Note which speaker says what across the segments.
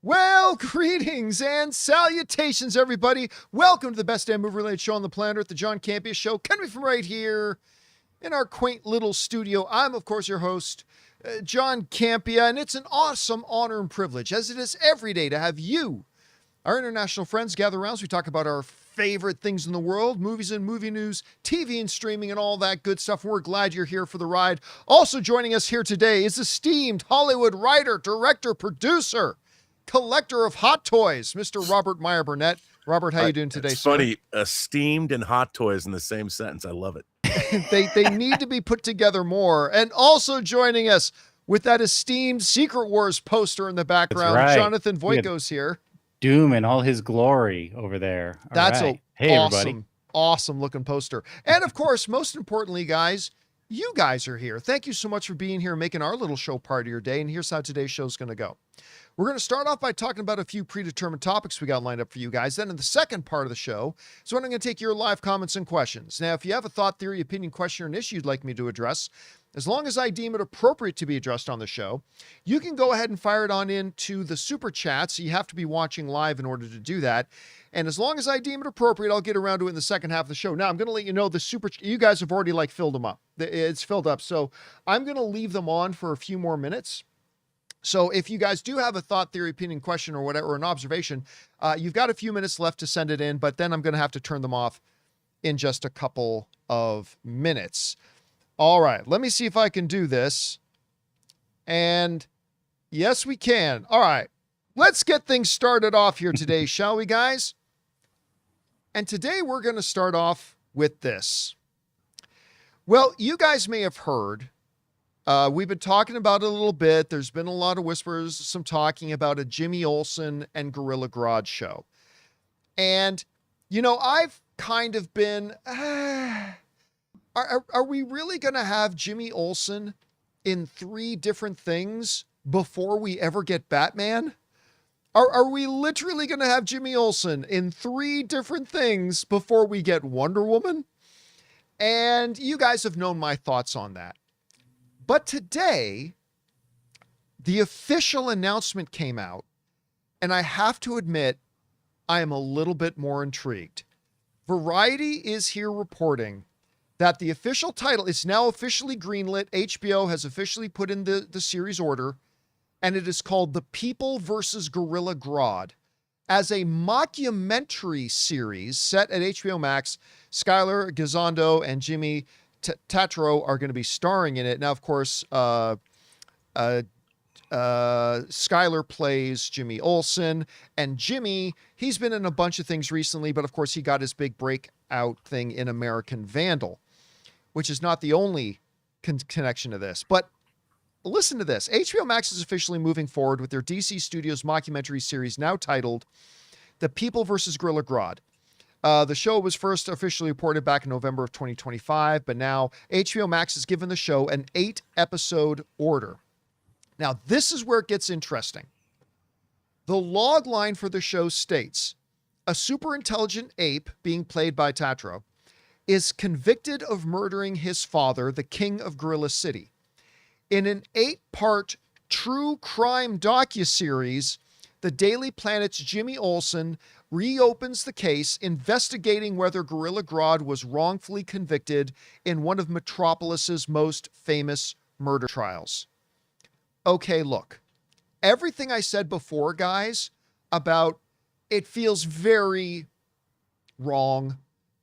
Speaker 1: Well, greetings and salutations, everybody. Welcome to the best damn movie-related show on the planet, the John Campea Show, coming from right here in our quaint little studio. I'm, of course, your host, John Campea, and it's an awesome honor and privilege, as it is every day, to have you, our international friends, gather around as we talk about our favorite things in the world, movies and movie news, TV and streaming, and all that good stuff. We're glad you're here for the ride. Also joining us here today is esteemed Hollywood writer, director, producer, collector of hot toys, Mr. Robert Meyer Burnett. Robert, how you doing today,
Speaker 2: it's
Speaker 1: sir?
Speaker 2: Funny, esteemed and hot toys in the same sentence. I love it.
Speaker 1: they need to be put together more. And also joining us with that esteemed Secret Wars poster in the background,
Speaker 3: right.
Speaker 1: Jonathan Voitkos here.
Speaker 3: Doom in all his glory over there. All
Speaker 1: That's
Speaker 3: right.
Speaker 1: hey, awesome looking poster. And of course, most importantly, guys, you guys are here. Thank you so much for being here and making our little show part of your day. And here's how today's show is going to go. We're going to start off by talking about a few predetermined topics we got lined up for you guys. Then in the second part of the show is when I'm going to take your live comments and questions. Now, if you have a thought, theory, opinion, question, or an issue you'd like me to address, as long as I deem it appropriate to be addressed on the show, you can go ahead and fire it on into the super chat. So you have to be watching live in order to do that. And as long as I deem it appropriate, I'll get around to it in the second half of the show. Now, I'm going to let you know the you guys have already filled them up. It's filled up. So I'm going to leave them on for a few more minutes. So if you guys do have a thought, theory, opinion, question, or whatever, or an observation, you've got a few minutes left to send it in, but then I'm going to have to turn them off in just a couple of minutes. All right, let me see if I can do this. And yes, we can. All right, let's get things started off here today, shall we, guys? And today we're going to start off with this. Well, you guys may have heard, we've been talking about it a little bit. There's been a lot of whispers, some talking about a Jimmy Olsen and Gorilla Grodd show. And, you know, I've kind of been, are we really going to have Jimmy Olsen in 3 different things before we ever get Batman? Are we literally going to have Jimmy Olsen in 3 different things before we get Wonder Woman? And you guys have known my thoughts on that. But today, the official announcement came out, and I have to admit, I am a little bit more intrigued. Variety is here reporting that the official title is now officially greenlit. HBO has officially put in the series order, and it is called The People vs. Gorilla Grodd. As a mockumentary series set at HBO Max, Skylar Gisondo and Jimmy Tatro are going to be starring in it. Now, of course, Skylar plays Jimmy Olsen, and Jimmy, he's been in a bunch of things recently, but of course he got his big breakout thing in American Vandal, which is not the only connection to this. But listen to this. HBO Max is officially moving forward with their DC Studios mockumentary series now titled The People vs. Gorilla Grodd. The show was first officially reported back in November of 2025, but now HBO Max has given the show an 8-episode order. Now, this is where it gets interesting. The log line for the show states, a super intelligent ape being played by Tatro is convicted of murdering his father, the king of Gorilla City. In an 8-part true crime docuseries, the Daily Planet's Jimmy Olsen reopens the case, investigating whether Gorilla Grodd was wrongfully convicted in one of Metropolis's most famous murder trials. Okay, look, everything I said before, guys, about it feels very wrong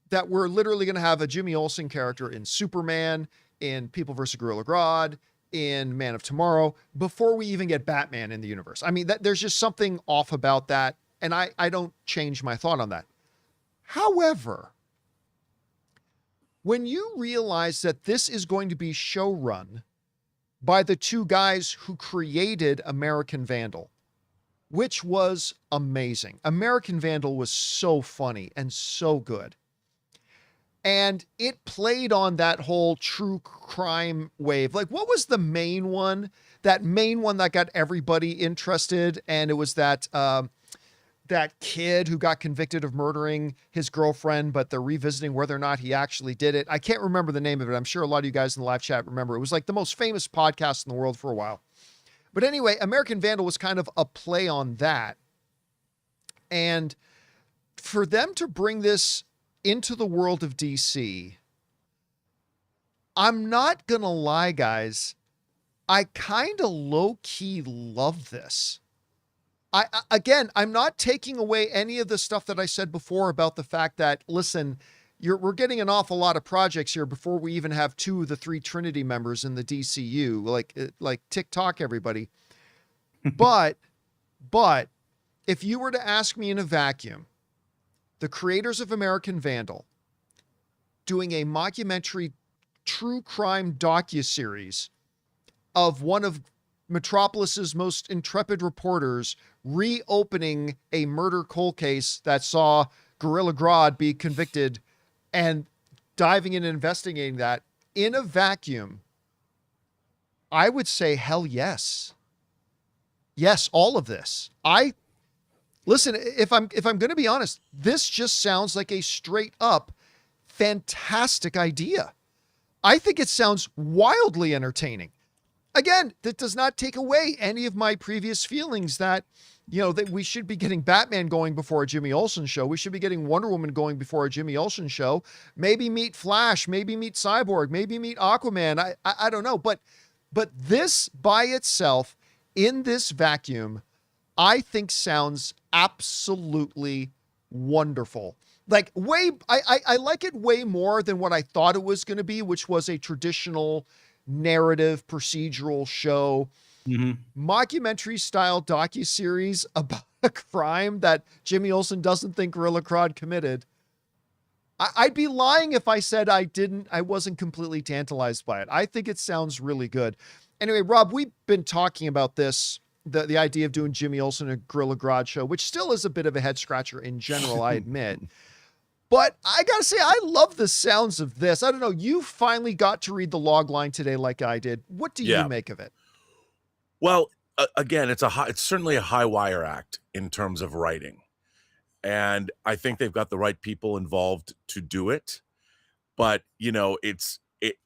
Speaker 1: that we're literally going to have a Jimmy Olsen character in Superman, in People vs. Gorilla Grodd, in Man of Tomorrow, before we even get Batman in the universe. I mean, there's just something off about that. And I don't change my thought on that. However, when you realize that this is going to be showrun by the 2 guys who created American Vandal, which was amazing. American Vandal was so funny and so good. And it played on that whole true crime wave. Like, what was the main one? That main one that got everybody interested, and it was that that kid who got convicted of murdering his girlfriend, but they're revisiting whether or not he actually did it. I can't remember the name of it. I'm sure a lot of you guys in the live chat remember. It was like the most famous podcast in the world for a while. But anyway, American Vandal was kind of a play on that. And for them to bring this into the world of DC, I'm not going to lie, guys. I kind of low-key love this. Again, I'm not taking away any of the stuff that I said before about the fact that, listen, we're getting an awful lot of projects here before we even have 2 of the 3 Trinity members in the DCU, like TikTok, everybody. But if you were to ask me in a vacuum, the creators of American Vandal doing a mockumentary true crime docuseries of one of Metropolis's most intrepid reporters reopening a murder cold case that saw Gorilla Grodd be convicted and diving in and investigating that in a vacuum, I would say hell yes. Yes, all of this. Listen, if I'm going to be honest, this just sounds like a straight up fantastic idea. I think it sounds wildly entertaining. Again, that does not take away any of my previous feelings that, that we should be getting Batman going before a Jimmy Olsen show. We should be getting Wonder Woman going before a Jimmy Olsen show. Maybe meet Flash, maybe meet Cyborg, maybe meet Aquaman. I don't know. But this by itself in this vacuum, I think sounds absolutely wonderful. Like I like it way more than what I thought it was going to be, which was a traditional narrative procedural show, mockumentary style docuseries about a crime that Jimmy Olsen doesn't think Gorilla Grodd committed. I'd be lying if I said I wasn't completely tantalized by it. I think it sounds really good. Anyway, Rob, we've been talking about this, the idea of doing Jimmy Olsen and Gorilla Grodd show, which still is a bit of a head scratcher in general, I admit. But I got to say, I love the sounds of this. I don't know. You finally got to read the log line today like I did. What do you make of it?
Speaker 2: Well, again, it's certainly a high wire act in terms of writing. And I think they've got the right people involved to do it. But,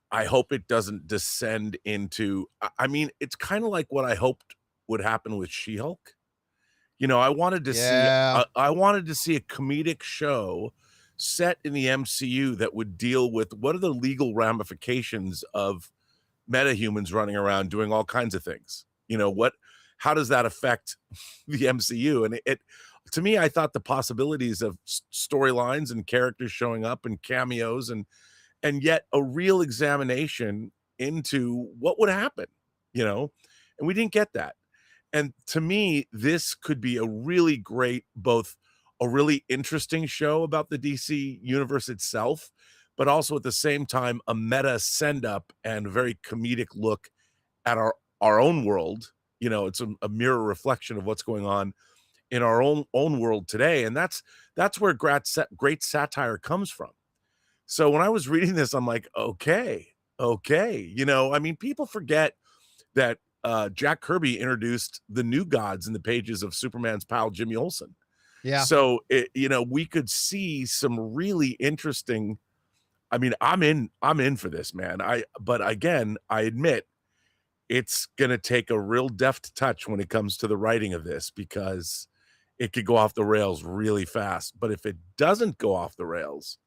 Speaker 2: I hope it doesn't descend into, it's kind of like what I hoped would happen with She-Hulk. I wanted to see a comedic show set in the MCU that would deal with what are the legal ramifications of metahumans running around doing all kinds of things. How does that affect the MCU? And it to me, I thought the possibilities of storylines and characters showing up and cameos and yet a real examination into what would happen, and we didn't get that. And to me, this could be a really great, both a really interesting show about the DC universe itself, but also at the same time, a meta send up and a very comedic look at our own world. It's a mirror reflection of what's going on in our own world today. And that's where great satire comes from. So when I was reading this, I'm like, okay. People forget that Jack Kirby introduced the New Gods in the pages of Superman's pal, Jimmy Olsen.
Speaker 1: Yeah.
Speaker 2: So, we could see some really interesting, I'm in for this, man. But again, I admit it's going to take a real deft touch when it comes to the writing of this, because it could go off the rails really fast. But if it doesn't go off the rails,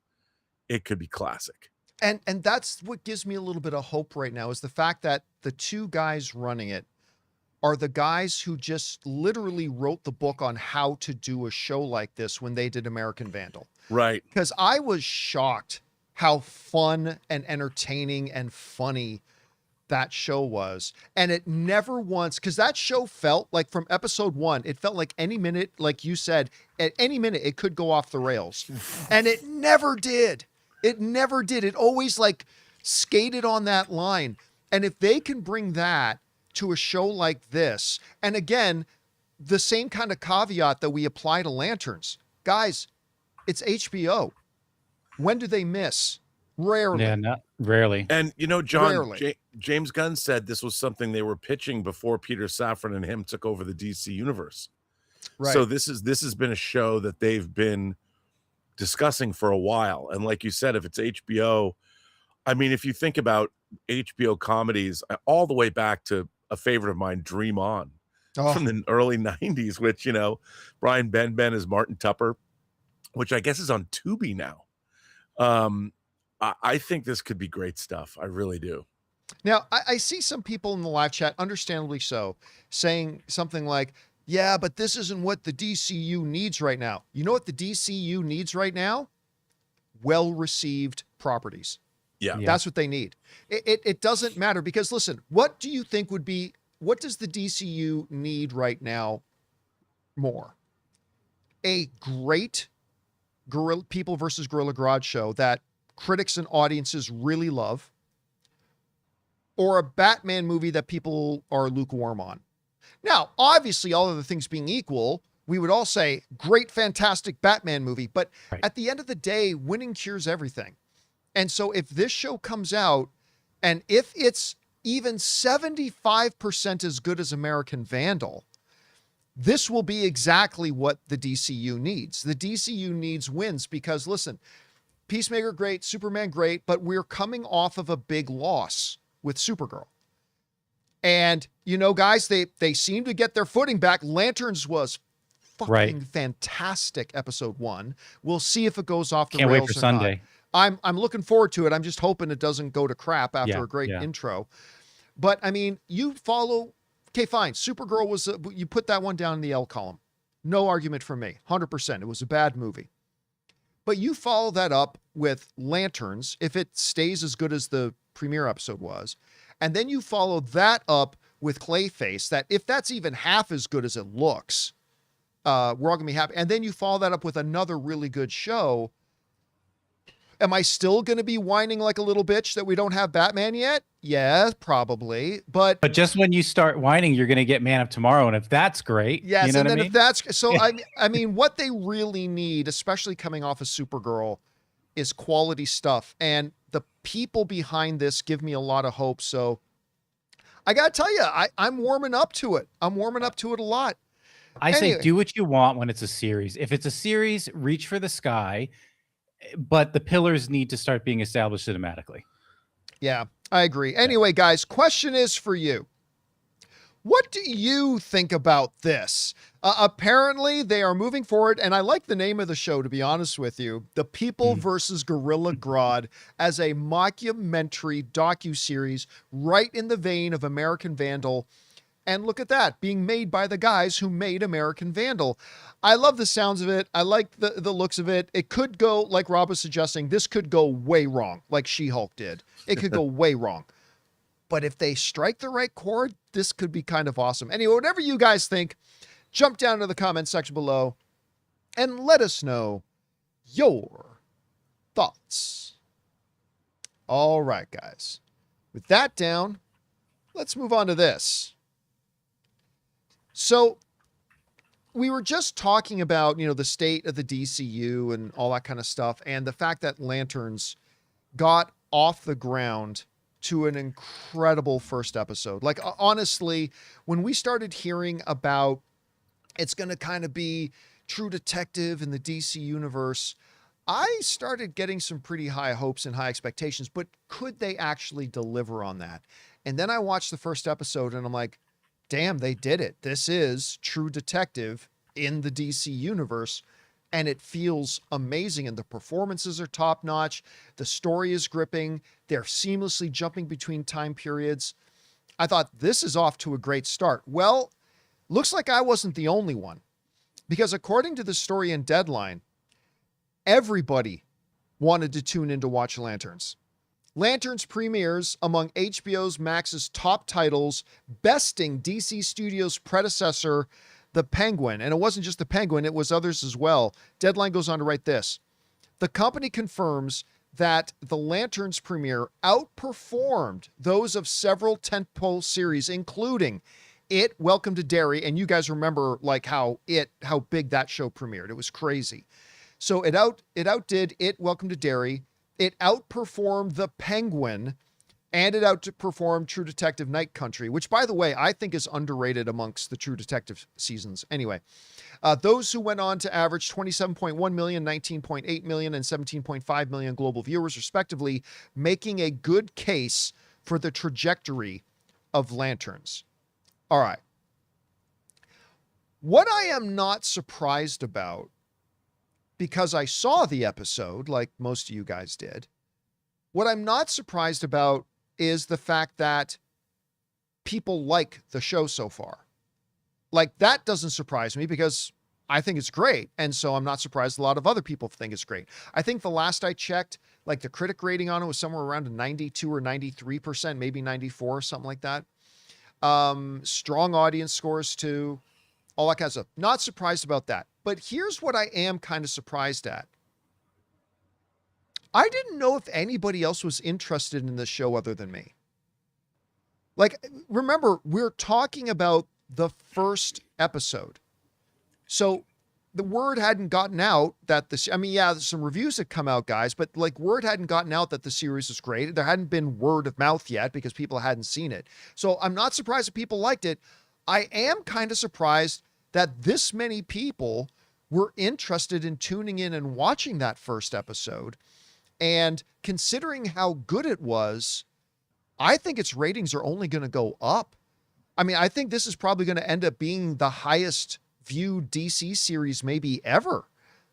Speaker 2: it could be classic.
Speaker 1: And that's what gives me a little bit of hope right now, is the fact that the 2 guys running it are the guys who just literally wrote the book on how to do a show like this when they did American Vandal.
Speaker 2: Right.
Speaker 1: Because I was shocked how fun and entertaining and funny that show was. And it never once, because that show felt like from episode 1, it felt like any minute, like you said, at any minute it could go off the rails. And it never did. It never did. It always skated on that line. And if they can bring that to a show like this, and again, the same kind of caveat that we apply to Lanterns, guys, it's HBO. When do they miss? Rarely.
Speaker 3: Yeah, not rarely.
Speaker 2: And John, James Gunn said this was something they were pitching before Peter Safran and him took over the DC universe. Right. So this has been a show that they've been discussing for a while. And like you said, if it's HBO, if you think about HBO comedies all the way back to a favorite of mine, Dream On,
Speaker 1: Oh,
Speaker 2: from the early 90s, which, Brian Benben is Martin Tupper, which I guess is on Tubi now. I think this could be great stuff. I really do.
Speaker 1: now I see some people in the live chat, understandably so, saying something like, yeah, but this isn't what the DCU needs right now. You know what the DCU needs right now? Well-received properties.
Speaker 2: Yeah.
Speaker 1: That's what they need. It doesn't matter because listen, what do you think what does the DCU need right now more? A great People versus Gorilla Grodd show that critics and audiences really love, or a Batman movie that people are lukewarm on. Now, obviously, all other things being equal, we would all say, great, fantastic Batman movie. But at the end of the day, winning cures everything. And so if this show comes out, and if it's even 75% as good as American Vandal, this will be exactly what the DCU needs. The DCU needs wins because, listen, Peacemaker great, Superman great, but we're coming off of a big loss with Supergirl. And, guys, they seem to get their footing back. Lanterns was fucking fantastic, episode 1. We'll see if it goes off the rails.
Speaker 3: Can't wait for Sunday.
Speaker 1: I'm looking forward to it. I'm just hoping it doesn't go to crap after a great intro. But, I mean, you follow... Okay, fine. Supergirl was... you put that one down in the L column. No argument from me. 100%. It was a bad movie. But you follow that up with Lanterns, if it stays as good as the premiere episode was, and then you follow that up with Clayface, that if that's even half as good as it looks, we're all gonna be happy. And then you follow that up with another really good show. Am I still going to be whining like a little bitch that we don't have Batman yet? Yeah, probably. But
Speaker 3: just when you start whining, you're going to get Man of Tomorrow. And if that's great,
Speaker 1: yes,
Speaker 3: you know
Speaker 1: and
Speaker 3: what
Speaker 1: then
Speaker 3: I mean?
Speaker 1: if that's so, I mean, what they really need, especially coming off of Supergirl, is quality stuff. And the people behind this give me a lot of hope. So I got to tell you, I'm warming up to it. I'm warming up to it a lot.
Speaker 3: I say do what you want when it's a series. If it's a series, reach for the sky. But the pillars need to start being established cinematically.
Speaker 1: Yeah, I agree. Anyway, guys, question is for you. What do you think about this? Apparently, they are moving forward, and I like the name of the show, to be honest with you, The People versus Gorilla Grodd, as a mockumentary docuseries right in the vein of American Vandal. And look at that, being made by the guys who made American Vandal. I love the sounds of it. I like the looks of it. It could go, like Rob was suggesting, this could go way wrong, like She-Hulk did. It could go way wrong. But if they strike the right chord, this could be kind of awesome. Anyway, whatever you guys think, jump down to the comment section below and let us know your thoughts. All right, guys. With that down, let's move on to this. So we were just talking about, the state of the DCU and all that kind of stuff, and the fact that Lanterns got off the ground to an incredible first episode. Like, honestly, when we started hearing about it's going to kind of be True Detective in the DC universe, I started getting some pretty high hopes and high expectations, but could they actually deliver on that? And then I watched the first episode and I'm like, damn, they did it. This is True Detective in the DC universe, and it feels amazing. And the performances are top notch. The story is gripping. They're seamlessly jumping between time periods. I thought this is off to a great start. Well, looks like I wasn't the only one, because according to the story in Deadline, everybody wanted to tune in to watch Lanterns. Lanterns premieres among HBO's Max's top titles, besting DC Studios' predecessor, The Penguin. And it wasn't just The Penguin, it was others as well. Deadline goes on to write this. The company confirms that the Lanterns premiere outperformed those of several tentpole series, including It, Welcome to Derry. And you guys remember like how big that show premiered. It was crazy. So it outdid It, Welcome to Derry. It outperformed The Penguin, and it outperformed True Detective Night Country, which, by the way, I think is underrated amongst the True Detective seasons. Anyway, those who went on to average 27.1 million, 19.8 million, and 17.5 million global viewers, respectively, making a good case for the trajectory of Lanterns. All right. What I am not surprised about, because I saw the episode like most of you guys did, what I'm not surprised about is the fact that people like the show so far. Like, that doesn't surprise me because I think it's great. And so I'm not surprised a lot of other people think it's great. I think the last I checked, like the critic rating on it was somewhere around a 92 or 93%, maybe 94, something like that. Strong audience scores too, all that kind of stuff. Not surprised about that. But here's what I am kind of surprised at. I didn't know if anybody else was interested in this show other than me. Like, remember, we're talking about the first episode. So the word hadn't gotten out that this, I mean, yeah, there's some reviews that come out, guys, but like word hadn't gotten out that the series was great. There hadn't been word of mouth yet because people hadn't seen it. So I'm not surprised that people liked it. I am kind of surprised that this many people were interested in tuning in and watching that first episode. And considering how good it was, I think its ratings are only going to go up. I mean, I think this is probably going to end up being the highest viewed DC series maybe ever.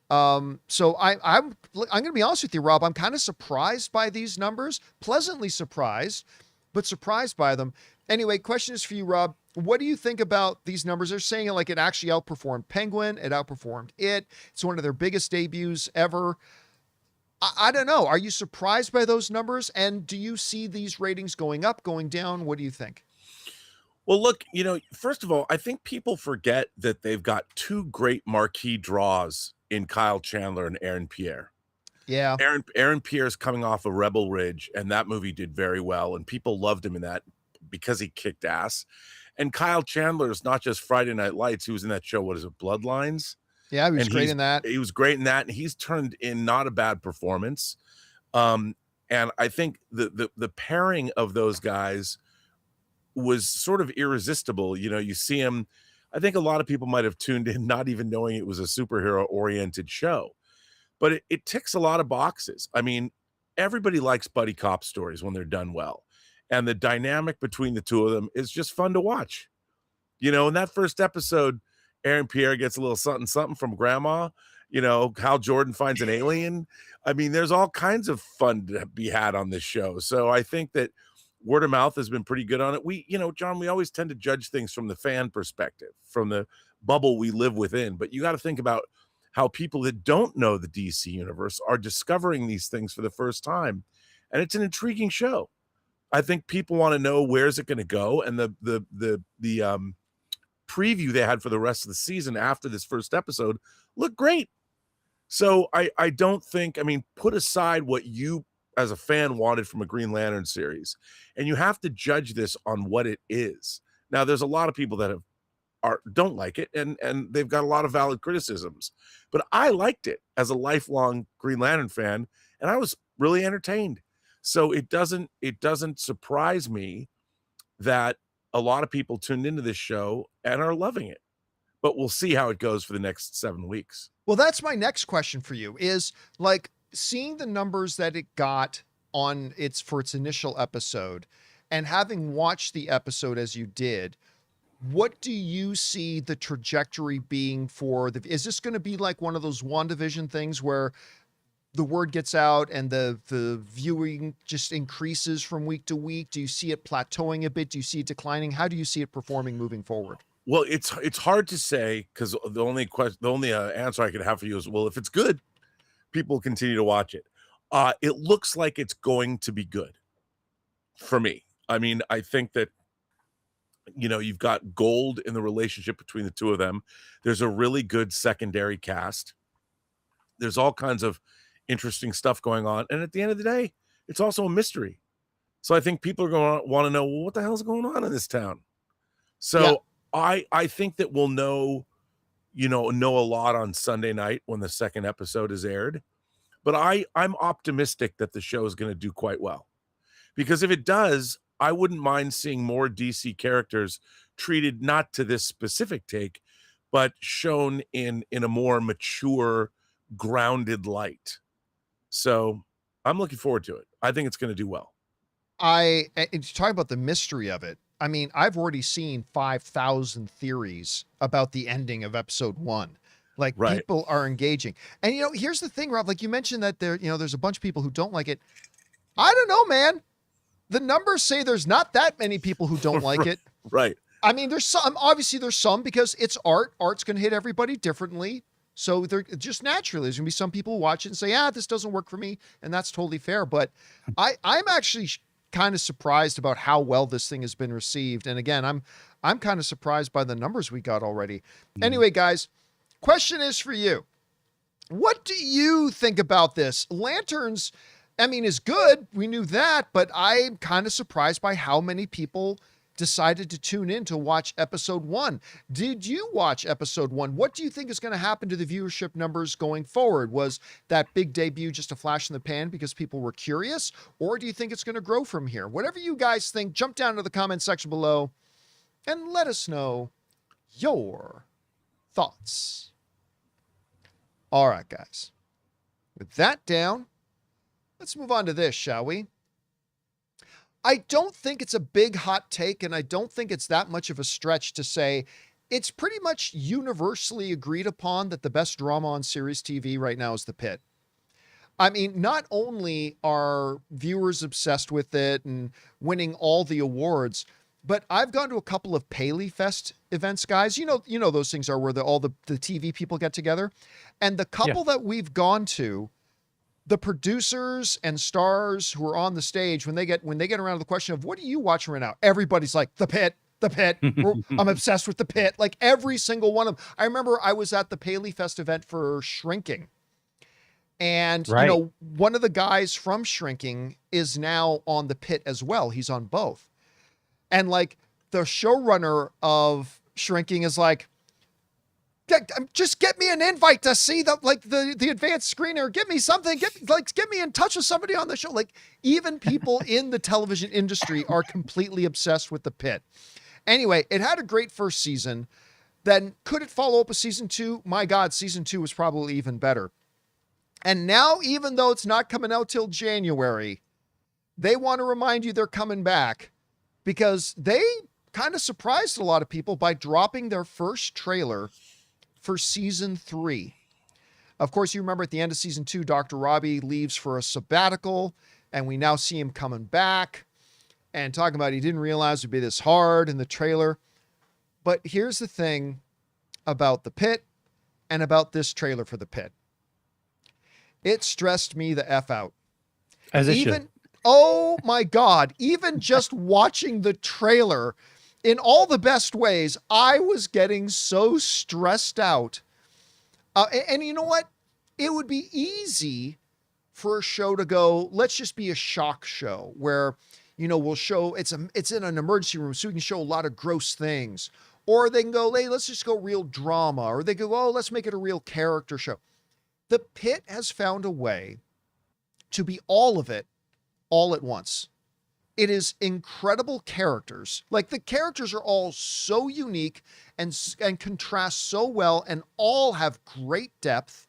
Speaker 1: So I'm going to be honest with you, Rob. I'm kind of surprised by these numbers, pleasantly surprised, but surprised by them. Anyway, question is for you, Rob. What do you think about these numbers? They're saying like it actually outperformed Penguin. It outperformed it. It's one of their biggest debuts ever. I don't know. Are you surprised by those numbers? And do you see these ratings going up, going down? What do you think?
Speaker 2: Well, look, first of all, I think people forget that they've got two great marquee draws in Kyle Chandler and Aaron Pierre.
Speaker 1: Yeah.
Speaker 2: Aaron Pierre's coming off of Rebel Ridge, and that movie did very well, and people loved him in that because he kicked ass. And Kyle Chandler is not just Friday Night Lights. He was in that show, what is it, Bloodlines?
Speaker 1: Yeah, he was great in that.
Speaker 2: He was great in that, and he's turned in not a bad performance. And I think the pairing of those guys was sort of irresistible. You see him. I think a lot of people might have tuned in not even knowing it was a superhero-oriented show. But it ticks a lot of boxes. I mean, everybody likes buddy cop stories when they're done well. And the dynamic between the two of them is just fun to watch. In that first episode, Aaron Pierre gets a little something from grandma. Hal Jordan finds an alien. I mean, there's all kinds of fun to be had on this show. So I think that word of mouth has been pretty good on it. John, we always tend to judge things from the fan perspective, from the bubble we live within. But you got to think about how people that don't know the DC universe are discovering these things for the first time. And it's an intriguing show. I think people want to know where's it going to go. And the preview they had for the rest of the season after this first episode looked great. So I don't think, put aside what you as a fan wanted from a Green Lantern series, and you have to judge this on what it is. Now, there's a lot of people that don't like it, and they've got a lot of valid criticisms, but I liked it as a lifelong Green Lantern fan, and I was really entertained. So it doesn't surprise me that a lot of people tuned into this show and are loving it, but we'll see how it goes for the next 7 weeks.
Speaker 1: Well, that's my next question for you is like seeing the numbers that it got on for its initial episode and having watched the episode as you did, what do you see the trajectory being for is this going to be like one of those WandaVision things where the word gets out and the viewing just increases from week to week? Do you see it plateauing a bit? Do you see it declining? How do you see it performing moving forward?
Speaker 2: Well, it's hard to say because the only answer I could have for you is, well, if it's good, people continue to watch it. It looks like it's going to be good for me. I think that you've got gold in the relationship between the two of them. There's a really good secondary cast. There's all kinds of interesting stuff going on. And at the end of the day, it's also a mystery. So I think people are going to want to know, well, what the hell is going on in this town? So yeah. I think that we'll know a lot on Sunday night when the second episode is aired. But I'm optimistic that the show is going to do quite well. Because if it does, I wouldn't mind seeing more DC characters treated not to this specific take, but shown in a more mature, grounded light. So I'm looking forward to it. I think it's going to do well.
Speaker 1: And to talk about the mystery of it, I mean, I've already seen 5,000 theories about the ending of episode 1. Like,
Speaker 2: Right.
Speaker 1: people are engaging. And, you know, here's the thing, Rob, like you mentioned that there's a bunch of people who don't like it. I don't know, man. The numbers say there's not that many people who don't like it.
Speaker 2: Right.
Speaker 1: I mean, obviously there's some, because it's art. Art's going to hit everybody differently. So they're just naturally, there's going to be some people who watch it and say, this doesn't work for me. And that's totally fair. But I'm actually kind of surprised about how well this thing has been received. And again, I'm kind of surprised by the numbers we got already. Anyway, guys, question is for you. What do you think about this? Lanterns, I mean, is good. We knew that, but I'm kind of surprised by how many people decided to tune in to watch episode 1. Did you watch episode 1? What do you think is going to happen to the viewership numbers going forward? Was that big debut just a flash in the pan because people were curious? Or do you think it's going to grow from here? Whatever you guys think, jump down to the comment section below and let us know your thoughts. All right, guys. With that down, let's move on to this, shall we? I don't think it's a big hot take, and I don't think it's that much of a stretch to say it's pretty much universally agreed upon that the best drama on series TV right now is The Pitt. I mean, not only are viewers obsessed with it and winning all the awards, but I've gone to a couple of Paley Fest events, guys. You know those things are where all the TV people get together. And the couple that we've gone to, the producers and stars who are on the stage, when they get around to the question of what are you watching right now, everybody's like, The Pitt. I'm obsessed with The Pitt. Like every single one of them. I remember I was at the Paley Fest event for Shrinking. And, one of the guys from Shrinking is now on The Pitt as well. He's on both. And like the showrunner of Shrinking is like, just get me an invite to see the advanced screener. Get me something. Get me in touch with somebody on the show. Like even people in the television industry are completely obsessed with The Pitt. Anyway, it had a great first season. Then could it follow up with season 2? My God, season 2 was probably even better. And now, even though it's not coming out till January, they want to remind you they're coming back because they kind of surprised a lot of people by dropping their first trailer for season 3. Of course, you remember at the end of season 2, Dr. Robbie leaves for a sabbatical, and we now see him coming back and talking about he didn't realize it would be this hard in the trailer. But here's the thing about The Pitt and about this trailer for The Pitt. It stressed me the F out.
Speaker 3: As it should.
Speaker 1: Oh my God, even just watching the trailer in all the best ways, I was getting so stressed out. And you know what? It would be easy for a show to go, let's just be a shock show where, we'll show it's in an emergency room so we can show a lot of gross things. Or they can go, hey, let's just go real drama. Or they go, oh, let's make it a real character show. The Pitt has found a way to be all of it all at once. It is incredible characters. Like the characters are all so unique and contrast so well and all have great depth.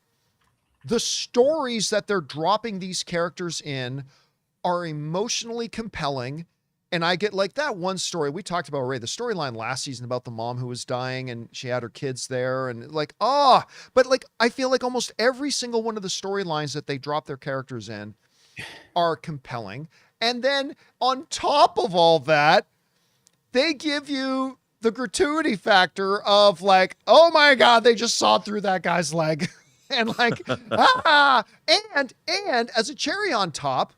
Speaker 1: The stories that they're dropping these characters in are emotionally compelling. And I get like that one story we talked about already, the storyline last season about the mom who was dying and she had her kids there and like, but like, I feel like almost every single one of the storylines that they drop their characters in are compelling. And then on top of all that, they give you the gratuity factor of like, oh my God, they just sawed through that guy's leg. And like, and as a cherry on top,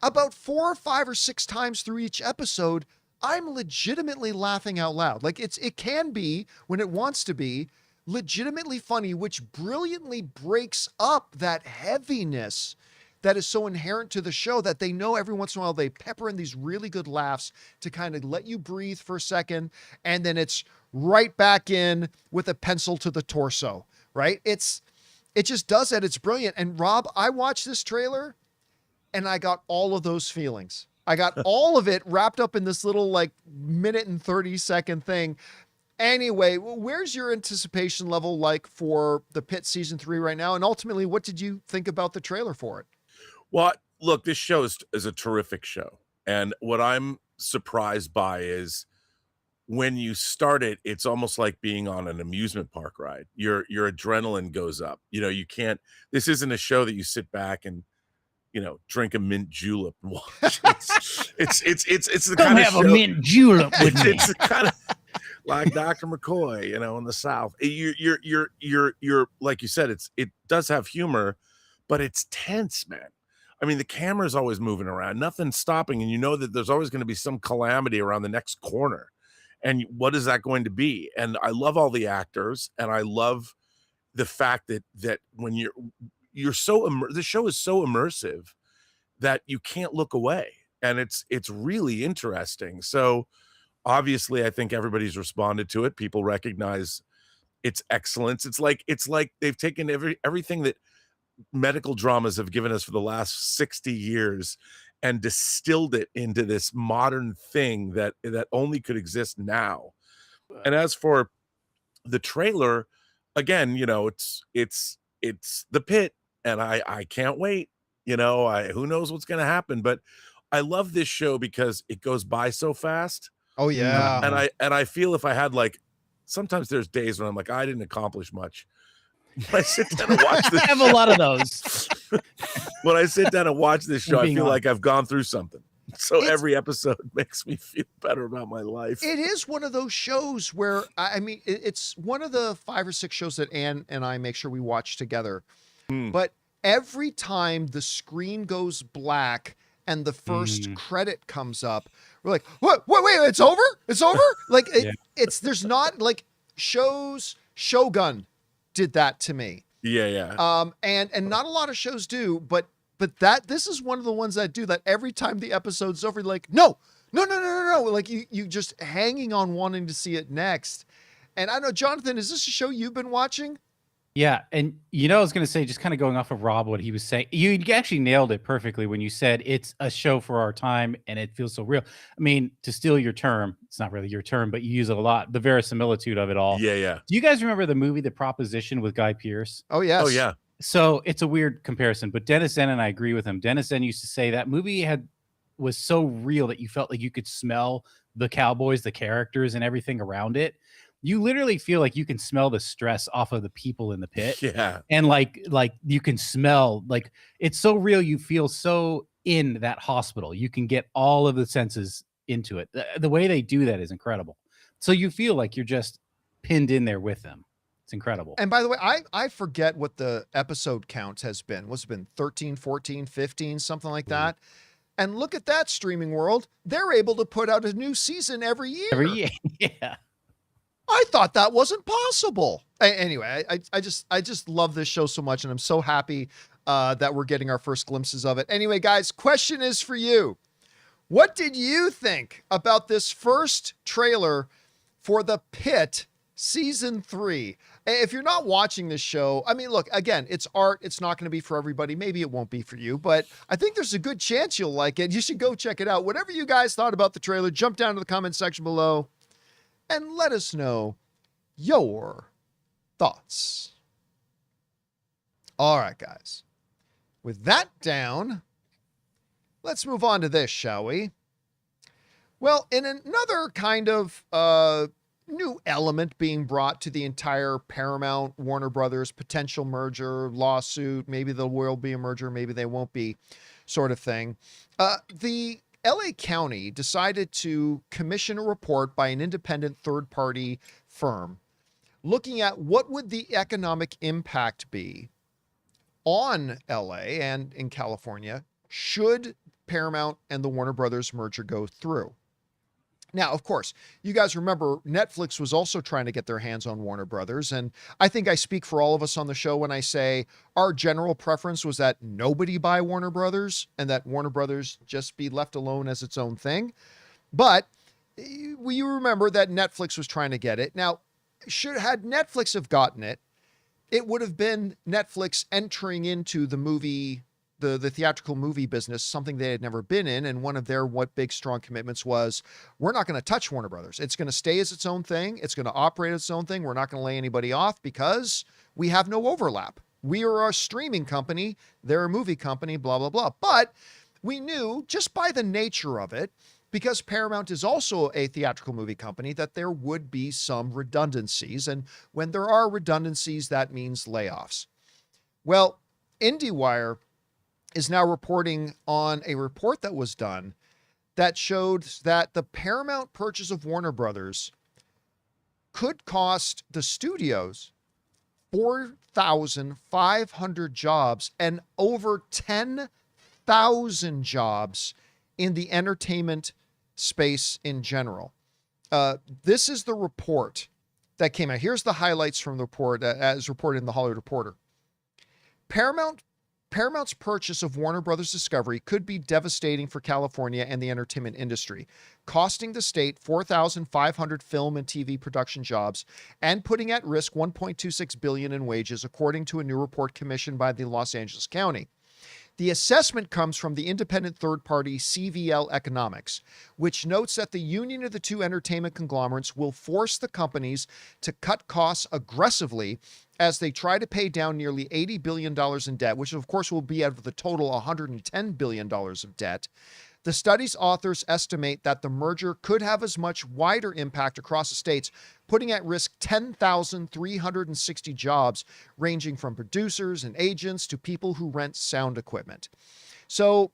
Speaker 1: about 4 or 5 or 6 times through each episode, I'm legitimately laughing out loud. Like it can be, when it wants to be, legitimately funny, which brilliantly breaks up that heaviness that is so inherent to the show that they know every once in a while they pepper in these really good laughs to kind of let you breathe for a second. And then it's right back in with a pencil to the torso, right? It just does that. It's brilliant. And Rob, I watched this trailer and I got all of those feelings. I got all of it wrapped up in this little like minute and 30-second thing. Anyway, where's your anticipation level like for The Pitt season 3 right now? And ultimately, what did you think about the trailer for it?
Speaker 2: Well, look, this show is a terrific show. And what I'm surprised by is when you start it, it's almost like being on an amusement park ride. Your adrenaline goes up. You know, you can't. This isn't a show that you sit back and, you know, drink a mint julep and watch. It's the
Speaker 3: Come
Speaker 2: kind of
Speaker 3: have
Speaker 2: show.
Speaker 3: a mint julep with me.
Speaker 2: It's the kind of like Dr. McCoy, you know, in the South. You're like you said, it does have humor, but it's tense, man. I mean, the camera's always moving around, nothing's stopping, and you know that there's always going to be some calamity around the next corner. And what is that going to be? And I love all the actors, and I love the fact that when you're so the show is so immersive that you can't look away, and it's really interesting. So obviously, I think everybody's responded to it. People recognize its excellence. It's like they've taken everything that medical dramas have given us for the last 60 years and distilled it into this modern thing that only could exist now. And as for the trailer, again, you know, it's the Pitt, and I can't wait. You know, who knows what's going to happen, but I love this show because it goes by so fast.
Speaker 1: Oh yeah.
Speaker 2: And I feel if I had, like, sometimes there's days when I'm like, I didn't accomplish much. When I sit down and watch this
Speaker 3: I have a lot of those.
Speaker 2: when I sit down and watch this show, I feel like I've gone through something. So every episode makes me feel better about my life.
Speaker 1: It is one of those shows where, I mean, it's one of the 5 or 6 shows that Ann and I make sure we watch together. But every time the screen goes black and the first credit comes up, we're like, what? Wait, it's over? It's over? Like, there's not, like, Shogun did that to me.
Speaker 2: Yeah.
Speaker 1: And not a lot of shows do, but this is one of the ones that do that. Every time the episode's over, you're like, no. Like you just hanging on wanting to see it next. And I know, Jonathan, is this a show you've been watching?
Speaker 3: Yeah, and you know, I was going to say, just kind of going off of Rob, what he was saying, you actually nailed it perfectly when you said it's a show for our time and it feels so real. I mean, to steal your term, it's not really your term, but you use it a lot, the verisimilitude of it all.
Speaker 2: Yeah.
Speaker 3: Do you guys remember the movie The Proposition with Guy Pearce?
Speaker 1: Oh, yes.
Speaker 2: Oh, yeah.
Speaker 3: So it's a weird comparison, but Dennis Zen, and I agree with him. Dennis Zen used to say that movie was so real that you felt like you could smell the cowboys, the characters, and everything around it. You literally feel like you can smell the stress off of the people in the pit.
Speaker 2: Yeah.
Speaker 3: And like you can smell, like, it's so real. You feel so in that hospital. You can get all of the senses into it. The way they do that is incredible. So you feel like you're just pinned in there with them. It's incredible.
Speaker 1: And by the way, I forget what the episode count has been. What's it been? 13, 14, 15, something like that. And look at that, streaming world. They're able to put out a new season every year.
Speaker 3: Every year. Yeah.
Speaker 1: I thought that wasn't possible. Anyway, I just love this show so much, and I'm so happy that we're getting our first glimpses of it. Anyway, guys, question is for you. What did you think about this first trailer for The Pitt Season 3? If you're not watching this show, I mean, look, again, it's art. It's not going to be for everybody. Maybe it won't be for you, but I think there's a good chance you'll like it. You should go check it out. Whatever you guys thought about the trailer, jump down to the comment section below and let us know your thoughts. All right, guys. With that down, let's move on to this, shall we? Well, in another kind of new element being brought to the entire Paramount Warner Brothers potential merger lawsuit, maybe there will be a merger, maybe they won't be, sort of thing. The LA County decided to commission a report by an independent third-party firm looking at what would the economic impact be on LA and in California should Paramount and the Warner Brothers merger go through. Now, of course, you guys remember Netflix was also trying to get their hands on Warner Brothers. And I think I speak for all of us on the show when I say our general preference was that nobody buy Warner Brothers and that Warner Brothers just be left alone as its own thing. But you remember that Netflix was trying to get it. Now, had Netflix have gotten it, it would have been Netflix entering into the movie, the theatrical movie business, something they had never been in. And one of their big, strong commitments was, we're not going to touch Warner Brothers. It's going to stay as its own thing. It's going to operate as its own thing. We're not going to lay anybody off because we have no overlap. We are a streaming company. They're a movie company, blah, blah, blah. But we knew just by the nature of it, because Paramount is also a theatrical movie company, that there would be some redundancies. And when there are redundancies, that means layoffs. Well, IndieWire is now reporting on a report that was done that showed that the Paramount purchase of Warner Brothers could cost the studios 4,500 jobs and over 10,000 jobs in the entertainment space in general. This is the report that came out. Here's the highlights from the report as reported in the Hollywood Reporter. Paramount's purchase of Warner Brothers Discovery could be devastating for California and the entertainment industry, costing the state 4,500 film and TV production jobs and putting at risk $1.26 billion in wages, according to a new report commissioned by the Los Angeles County. The assessment comes from the independent third party CVL Economics, which notes that the union of the two entertainment conglomerates will force the companies to cut costs aggressively as they try to pay down nearly $80 billion in debt, which of course will be out of the total $110 billion of debt. The study's authors estimate that the merger could have as much wider impact across the states, putting at risk 10,360 jobs, ranging from producers and agents to people who rent sound equipment. So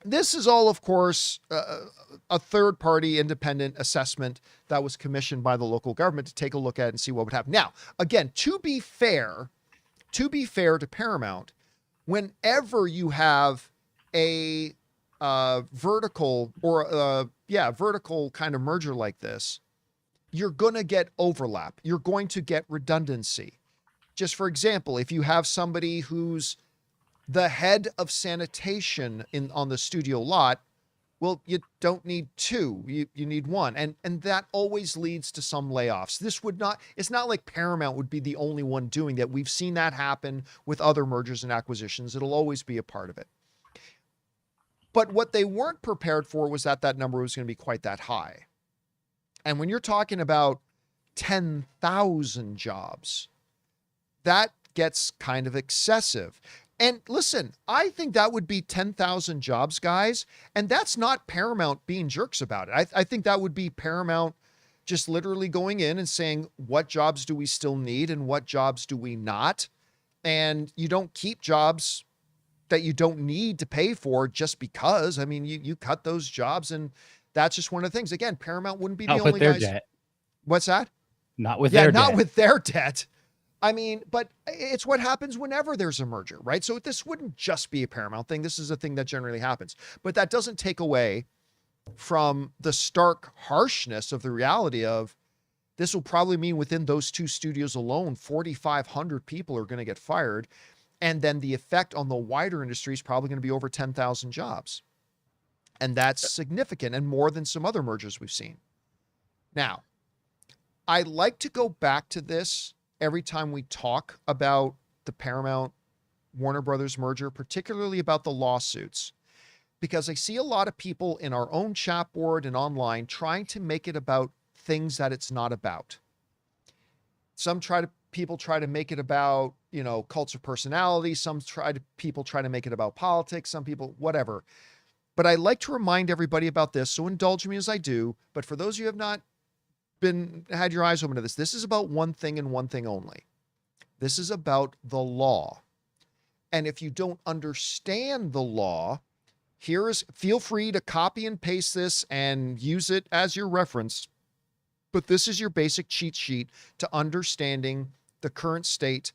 Speaker 1: this is all, of course, a third-party independent assessment that was commissioned by the local government to take a look at and see what would happen. Now, again, to be fair to Paramount, whenever you have a vertical kind of merger like this, you're going to get overlap. You're going to get redundancy. Just for example, if you have somebody who's the head of sanitation on the studio lot, well, you don't need two, you need one. And that always leads to some layoffs. It's not like Paramount would be the only one doing that. We've seen that happen with other mergers and acquisitions. It'll always be a part of it. But what they weren't prepared for was that number was going to be quite that high. And when you're talking about 10,000 jobs, that gets kind of excessive. And listen, I think that would be 10,000 jobs, guys. And that's not Paramount being jerks about it. I think that would be Paramount just literally going in and saying, what jobs do we still need and what jobs do we not? And you don't keep jobs that you don't need to pay for just because. I mean, you cut those jobs, and that's just one of the things. Again, Paramount wouldn't be the only guys.
Speaker 3: Debt.
Speaker 1: What's that?
Speaker 3: Not with their debt.
Speaker 1: Not with their debt. I mean, but it's what happens whenever there's a merger, right? So this wouldn't just be a Paramount thing. This is a thing that generally happens. But that doesn't take away from the stark harshness of the reality of this will probably mean within those two studios alone, 4,500 people are going to get fired. And then the effect on the wider industry is probably going to be over 10,000 jobs. And that's significant and more than some other mergers we've seen. Now, I like to go back to this every time we talk about the Paramount Warner Brothers merger, particularly about the lawsuits, because I see a lot of people in our own chat board and online trying to make it about things that it's not about. People try to make it about, cults of personality. People try to make it about politics. Some people, whatever. But I like to remind everybody about this. So indulge me as I do. But for those of you who have not had your eyes open to this is about one thing and one thing only. This is about the law. And if you don't understand the law, feel free to copy and paste this and use it as your reference. But this is your basic cheat sheet to understanding the current state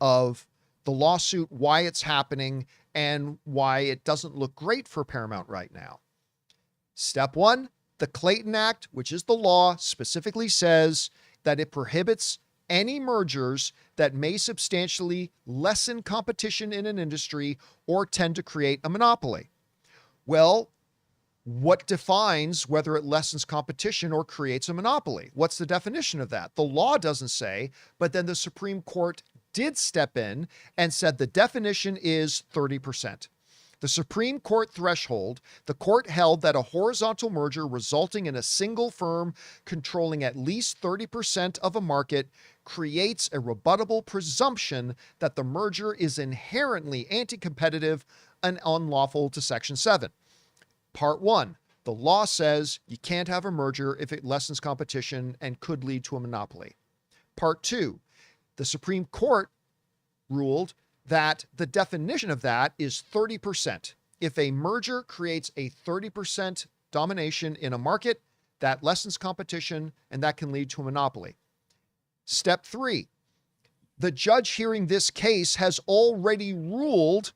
Speaker 1: of the lawsuit, why it's happening, and why it doesn't look great for Paramount right now. Step one, the Clayton Act, which is the law, specifically says that it prohibits any mergers that may substantially lessen competition in an industry or tend to create a monopoly. Well, what defines whether it lessens competition or creates a monopoly? What's the definition of that? The law doesn't say, but then the Supreme Court did step in and said the definition is 30%. The Supreme Court threshold, the court held that a horizontal merger resulting in a single firm controlling at least 30% of a market creates a rebuttable presumption that the merger is inherently anti-competitive and unlawful to Section 7. Part 1, The law says you can't have a merger if it lessens competition and could lead to a monopoly. Part 2, the Supreme Court ruled that the definition of that is 30%. If a merger creates a 30% domination in a market, that lessens competition and that can lead to a monopoly. Step 3, the judge hearing this case has already ruled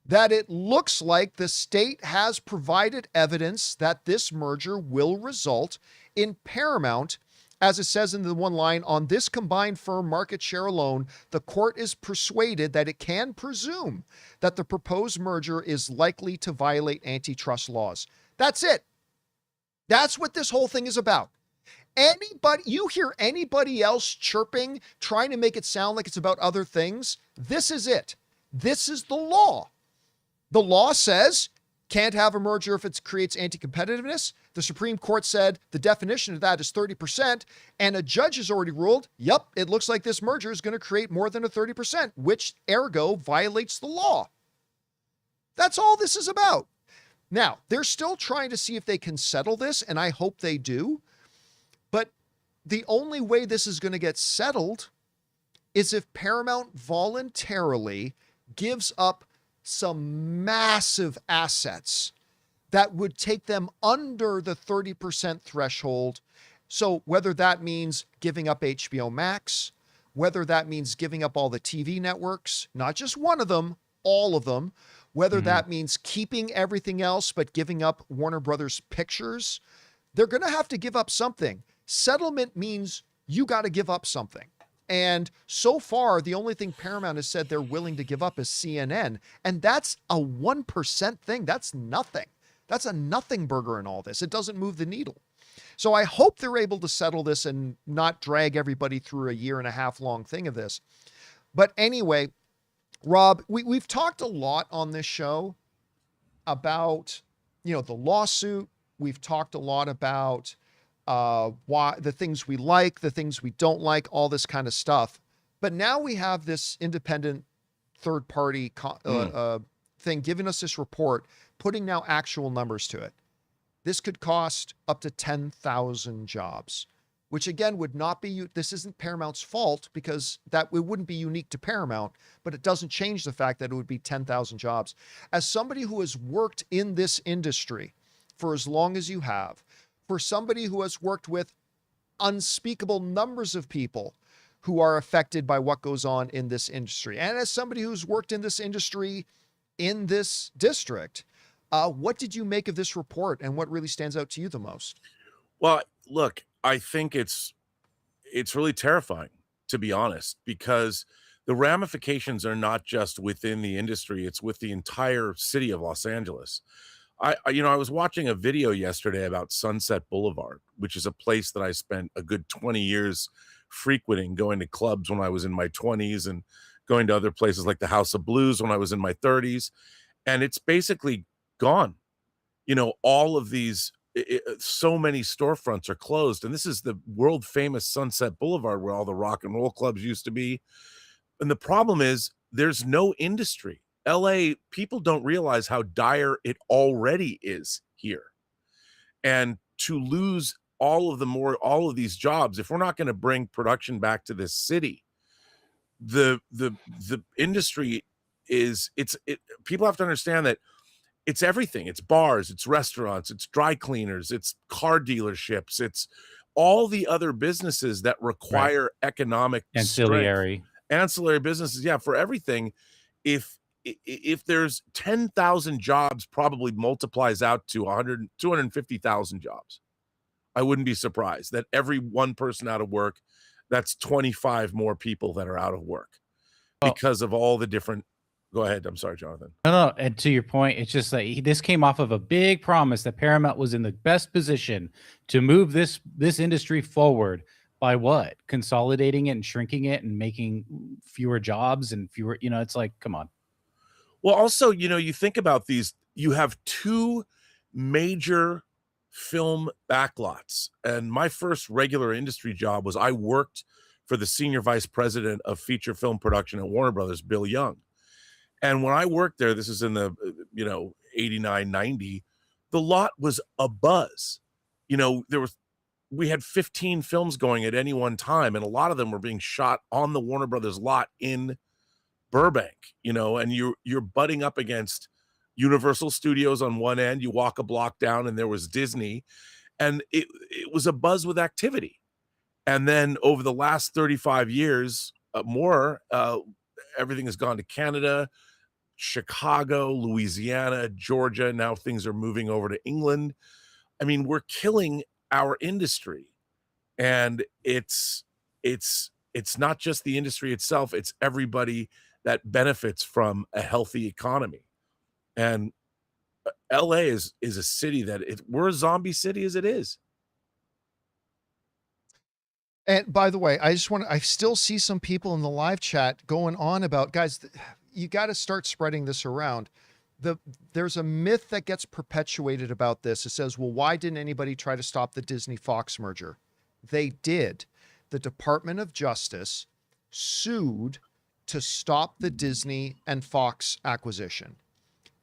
Speaker 1: that it looks like the state has provided evidence that this merger will result in Paramount, as it says in the one line, on this combined firm market share alone, the court is persuaded that it can presume that the proposed merger is likely to violate antitrust laws. That's it. That's what this whole thing is about. You hear anybody else chirping, trying to make it sound like it's about other things, this is it. This is the law. The law says can't have a merger if it creates anti-competitiveness. The Supreme Court said the definition of that is 30%, and a judge has already ruled, yep, it looks like this merger is going to create more than a 30%, which ergo violates the law. That's all this is about. Now, they're still trying to see if they can settle this, and I hope they do. But the only way this is going to get settled is if Paramount voluntarily gives up some massive assets that would take them under the 30% threshold. So whether that means giving up HBO Max, whether that means giving up all the TV networks, not just one of them, all of them, whether that means keeping everything else but giving up Warner Brothers Pictures, they're going to have to give up something. Settlement means you got to give up something. And so far, the only thing Paramount has said they're willing to give up is CNN. And that's a 1% thing. That's nothing. That's a nothing burger in all this. It doesn't move the needle. So I hope they're able to settle this and not drag everybody through a 1.5 year long thing of this. But anyway, Rob, we've talked a lot on this show about, the lawsuit. We've talked a lot about why the things we like, the things we don't like, all this kind of stuff. But now we have this independent third party thing giving us this report, putting now actual numbers to it. This could cost up to 10,000 jobs, which again would not be, this isn't Paramount's fault because it wouldn't be unique to Paramount, but it doesn't change the fact that it would be 10,000 jobs. As somebody who has worked in this industry for as long as you have, for somebody who has worked with unspeakable numbers of people who are affected by what goes on in this industry, and as somebody who's worked in this industry in this district, what did you make of this report and what really stands out to you the most?
Speaker 2: Well, look, I think it's really terrifying, to be honest, because the ramifications are not just within the industry, it's with the entire city of Los Angeles. I was watching a video yesterday about Sunset Boulevard, which is a place that I spent a good 20 years frequenting, going to clubs when I was in my 20s and going to other places like the House of Blues when I was in my 30s. And it's basically gone. All of these, so many storefronts are closed. And this is the world famous Sunset Boulevard where all the rock and roll clubs used to be. And the problem is there's no industry. LA, people don't realize how dire it already is here. And to lose all of these jobs, if we're not going to bring production back to this city, the industry people have to understand that it's everything. It's bars, it's restaurants, it's dry cleaners, it's car dealerships, it's all the other businesses that require economic
Speaker 3: ancillary
Speaker 2: businesses. Yeah, for everything. If there's 10,000 jobs, probably multiplies out to 250,000 jobs. I wouldn't be surprised that every one person out of work, that's 25 more people that are out of work because of all the different. Go ahead. I'm sorry, Jonathan.
Speaker 3: No. And to your point, it's just like this came off of a big promise that Paramount was in the best position to move this industry forward by what? Consolidating it and shrinking it and making fewer jobs and fewer, it's like, come on.
Speaker 2: Well, also, you think about these, you have two major film backlots. And my first regular industry job was I worked for the senior vice president of feature film production at Warner Brothers, Bill Young. And when I worked there, this is in the, 89, 90, the lot was a buzz. You know, we had 15 films going at any one time, and a lot of them were being shot on the Warner Brothers lot in Burbank, you know, and you're butting up against Universal Studios on one end. You walk a block down and there was Disney, and it was a buzz with activity. And then over the last 35 years, everything has gone to Canada, Chicago, Louisiana, Georgia. Now things are moving over to England. I mean, we're killing our industry, and it's not just the industry itself, it's everybody that benefits from a healthy economy. And LA is a city that we're a zombie city as it is.
Speaker 1: And by the way, I still see some people in the live chat going on about, guys, you got to start spreading this around. There's a myth that gets perpetuated about this. It says, well, why didn't anybody try to stop the Disney Fox merger? They did. The Department of Justice sued to stop the Disney and Fox acquisition.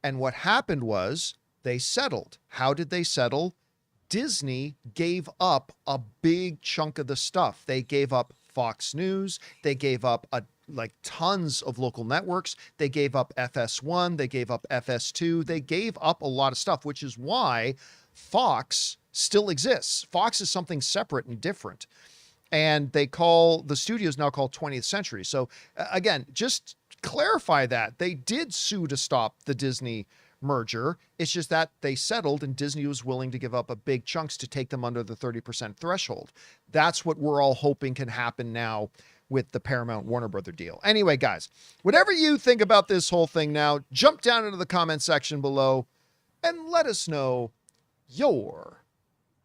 Speaker 1: And what happened was they settled. How did they settle? Disney gave up a big chunk of the stuff. They gave up Fox News. They gave up tons of local networks. They gave up FS1. They gave up FS2. They gave up a lot of stuff, which is why Fox still exists. Fox is something separate and different. And the studios now called 20th Century. So again, just clarify that. They did sue to stop the Disney merger. It's just that they settled and Disney was willing to give up a big chunks to take them under the 30% threshold. That's what we're all hoping can happen now with the Paramount Warner Brother deal. Anyway, guys, whatever you think about this whole thing now, jump down into the comment section below and let us know your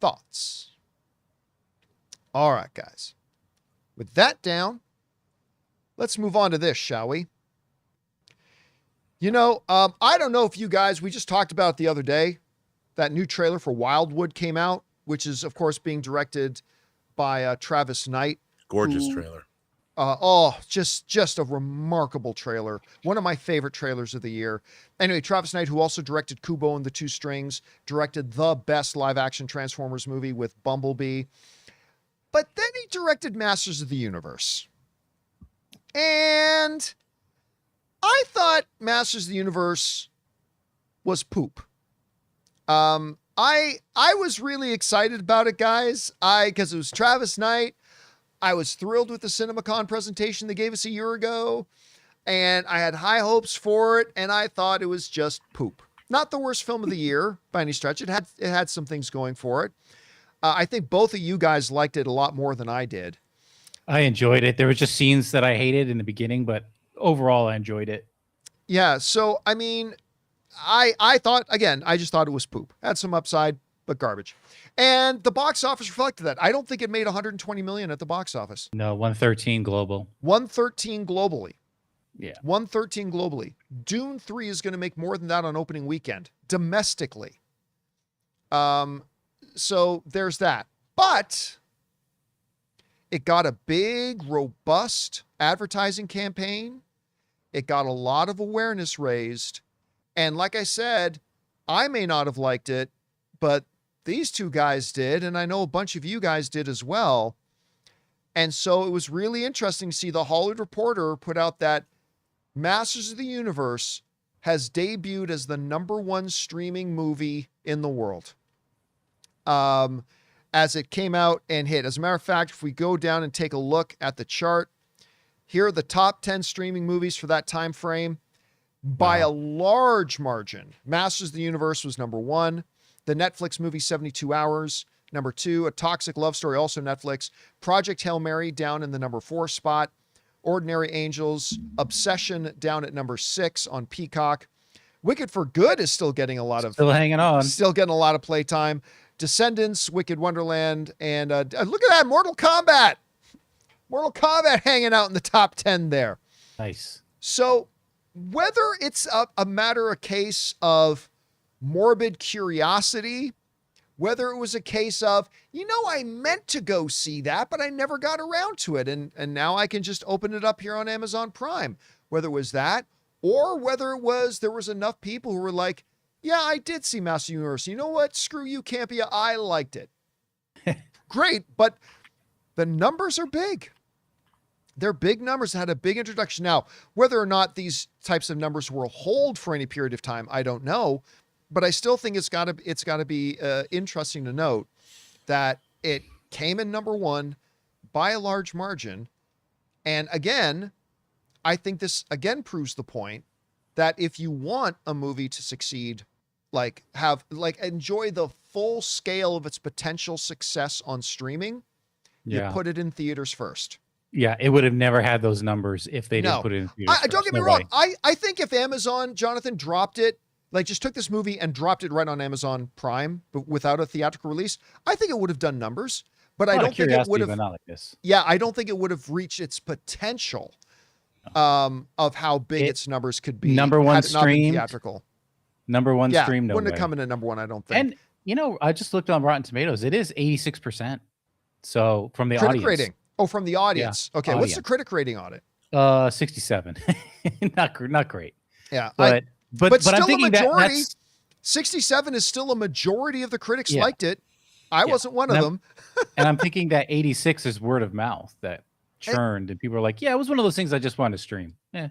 Speaker 1: thoughts. All right, guys. With that down, let's move on to this, shall we? You know, I don't know if you guys, we just talked about it the other day, that new trailer for Wildwood came out, which is, of course, being directed by Travis Knight.
Speaker 2: Gorgeous trailer.
Speaker 1: Just a remarkable trailer. One of my favorite trailers of the year. Anyway, Travis Knight, who also directed Kubo and the Two Strings, directed the best live-action Transformers movie with Bumblebee. But then he directed Masters of the Universe. And I thought Masters of the Universe was poop. I was really excited about it, guys. Because it was Travis Knight. I was thrilled with the CinemaCon presentation they gave us a year ago, and I had high hopes for it, and I thought it was just poop. Not the worst film of the year by any stretch. It had some things going for it. I think both of you guys liked it a lot more than I did.
Speaker 3: I enjoyed it. There were just scenes that I hated in the beginning, but overall I enjoyed it.
Speaker 1: Yeah, so I mean, I thought, again, I just thought it was poop. Had some upside, but garbage. And the box office reflected that. I don't think it made 120 million at the box office.
Speaker 3: No, 113 global.
Speaker 1: 113 globally.
Speaker 3: Yeah.
Speaker 1: 113 globally. Dune 3 is going to make more than that on opening weekend, domestically. So there's that. But it got a big, robust advertising campaign. It got a lot of awareness raised. And like I said, I may not have liked it, but these two guys did, and I know a bunch of you guys did as well. And so it was really interesting to see the Hollywood Reporter put out that Masters of the Universe has debuted as the #1 streaming movie in the world. As it came out and hit. As a matter of fact, if we go down and take a look at the chart, here are the top 10 streaming movies for that time frame. By a large margin, Masters of the Universe was #1. The Netflix movie 72 Hours, #2. A Toxic Love Story, also Netflix. Project Hail Mary down in the #4 spot. Ordinary Angels, Obsession down at #6 on Peacock. Wicked for Good is still getting a lot of
Speaker 3: hanging on.
Speaker 1: Still getting a lot of playtime. Descendants, Wicked Wonderland, and look at that, Mortal Kombat. Mortal Kombat hanging out in the top 10 there.
Speaker 3: Nice.
Speaker 1: So whether it's a matter, a case of morbid curiosity, whether it was a case of, I meant to go see that, but I never got around to it. And now I can just open it up here on Amazon Prime, whether it was that, or whether it was, there was enough people who were like, Yeah, I did see Master Universe. You know what? Screw you, Campea. I liked it. Great, but the numbers are big. They're big numbers, had a big introduction. Now, whether or not these types of numbers will hold for any period of time, I don't know. But I still think it's got to be interesting to note that it came in number one by a large margin. And again, I think this again proves the point that if you want a movie to succeed, enjoy the full scale of its potential success on streaming, you put it in theaters first.
Speaker 3: Yeah, it would have never had those numbers if they didn't put it in theaters.
Speaker 1: Don't get me wrong. I think if Amazon, Jonathan, dropped it, like just took this movie and dropped it right on Amazon Prime, but without a theatrical release, I think it would have done numbers. But I don't think it would have.
Speaker 3: Not like this.
Speaker 1: Yeah, I don't think it would have reached its potential of how big its numbers could be.
Speaker 3: Number one stream.
Speaker 1: Theatrical.
Speaker 3: Number one stream. No
Speaker 1: wouldn't
Speaker 3: way.
Speaker 1: have come in at number one. I don't think.
Speaker 3: And I just looked on Rotten Tomatoes. It is 86%. So from the
Speaker 1: critic
Speaker 3: audience.
Speaker 1: rating. Oh, from the audience. Yeah, okay, what's the critic rating on it?
Speaker 3: 67. not great.
Speaker 1: Yeah,
Speaker 3: but
Speaker 1: still
Speaker 3: I'm thinking
Speaker 1: a majority.
Speaker 3: that's
Speaker 1: 67 is still a majority of the critics liked it. I wasn't one of them.
Speaker 3: And I'm thinking that 86 is word of mouth that churned, and people are like, "Yeah, it was one of those things I just wanted to stream." Yeah.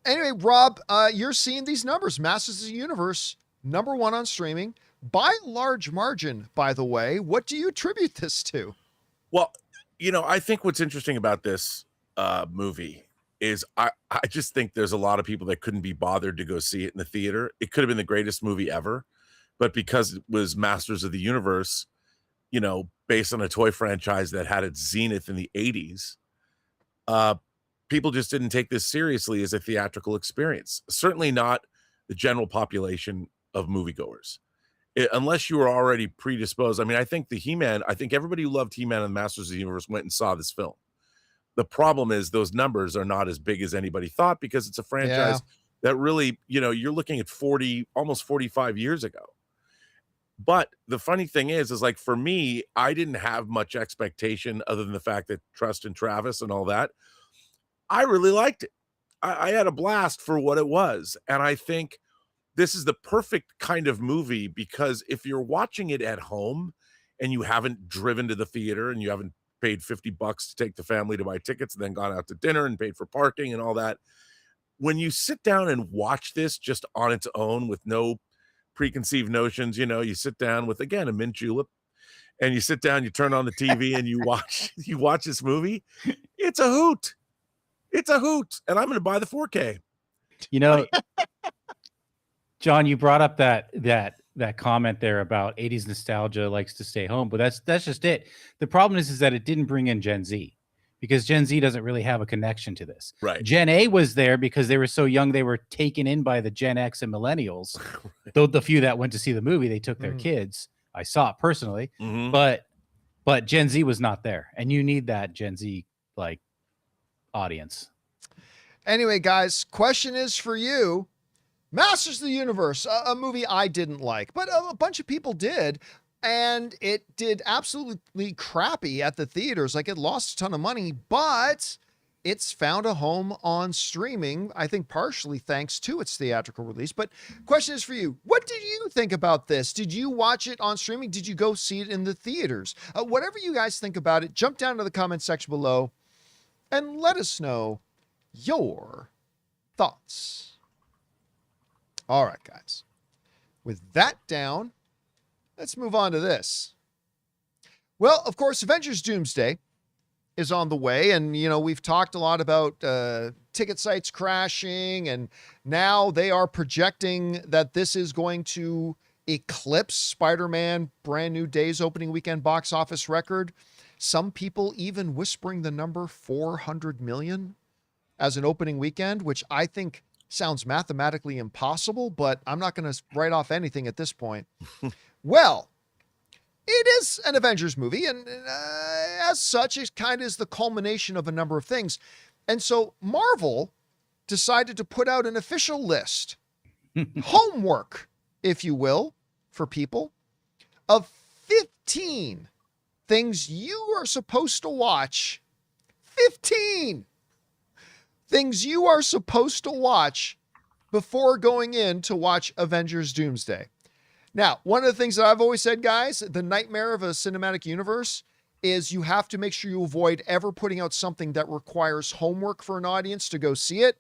Speaker 1: Anyway, Rob, you're seeing these numbers. Masters of the Universe, number one on streaming by a large margin. By the way, what do you attribute this to?
Speaker 2: Well, I think what's interesting about this movie is I just think there's a lot of people that couldn't be bothered to go see it in the theater. It could have been the greatest movie ever, but because it was Masters of the Universe, based on a toy franchise that had its zenith in the 80s, people just didn't take this seriously as a theatrical experience. Certainly not the general population of moviegoers. Unless you were already predisposed. I mean, I think everybody who loved He-Man and Masters of the Universe went and saw this film. The problem is those numbers are not as big as anybody thought because it's a franchise that really, you're looking at almost 45 years ago. But the funny thing is like for me, I didn't have much expectation other than the fact that Trust and Travis and all that. I really liked it. I had a blast for what it was. And I think this is the perfect kind of movie because if you're watching it at home and you haven't driven to the theater and you haven't paid $50 to take the family to buy tickets and then gone out to dinner and paid for parking and all that, when you sit down and watch this just on its own with no preconceived notions, you sit down with, again, a mint julep, and you sit down, you turn on the TV and you watch this movie. It's a hoot. It's a hoot. And I'm going to buy the 4K.
Speaker 3: John, you brought up that comment there about 80s nostalgia likes to stay home, but that's just it. The problem is that it didn't bring in Gen Z because Gen Z doesn't really have a connection to this.
Speaker 2: Right.
Speaker 3: Gen A was there because they were so young they were taken in by the Gen X and millennials. Right. Though the few that went to see the movie, they took their kids. I saw it personally, but Gen Z was not there, and you need that Gen Z audience.
Speaker 1: Anyway, guys, question is for you. Masters of the Universe, a movie I didn't like, but a bunch of people did, and it did absolutely crappy at the theaters. Like, it lost a ton of money, but it's found a home on streaming, I think partially thanks to its theatrical release. But question is for you. What did you think about this? Did you watch it on streaming? Did you go see it in the theaters? Whatever you guys think about it, jump down to the comment section below and let us know your thoughts. All right, guys. With that down, let's move on to this. Well, of course, Avengers Doomsday is on the way. And, we've talked a lot about ticket sites crashing. And now they are projecting that this is going to eclipse Spider-Man Brand New Day's opening weekend box office record. Some people even whispering the number 400 million as an opening weekend, which I think sounds mathematically impossible, but I'm not going to write off anything at this point. Well, it is an Avengers movie, and as such, it kind of is the culmination of a number of things. And so Marvel decided to put out an official list, homework, if you will, for people, of 15 things you are supposed to watch. 15 things you are supposed to watch before going in to watch Avengers Doomsday. Now, one of the things that I've always said, guys, the nightmare of a cinematic universe is you have to make sure you avoid ever putting out something that requires homework for an audience to go see it.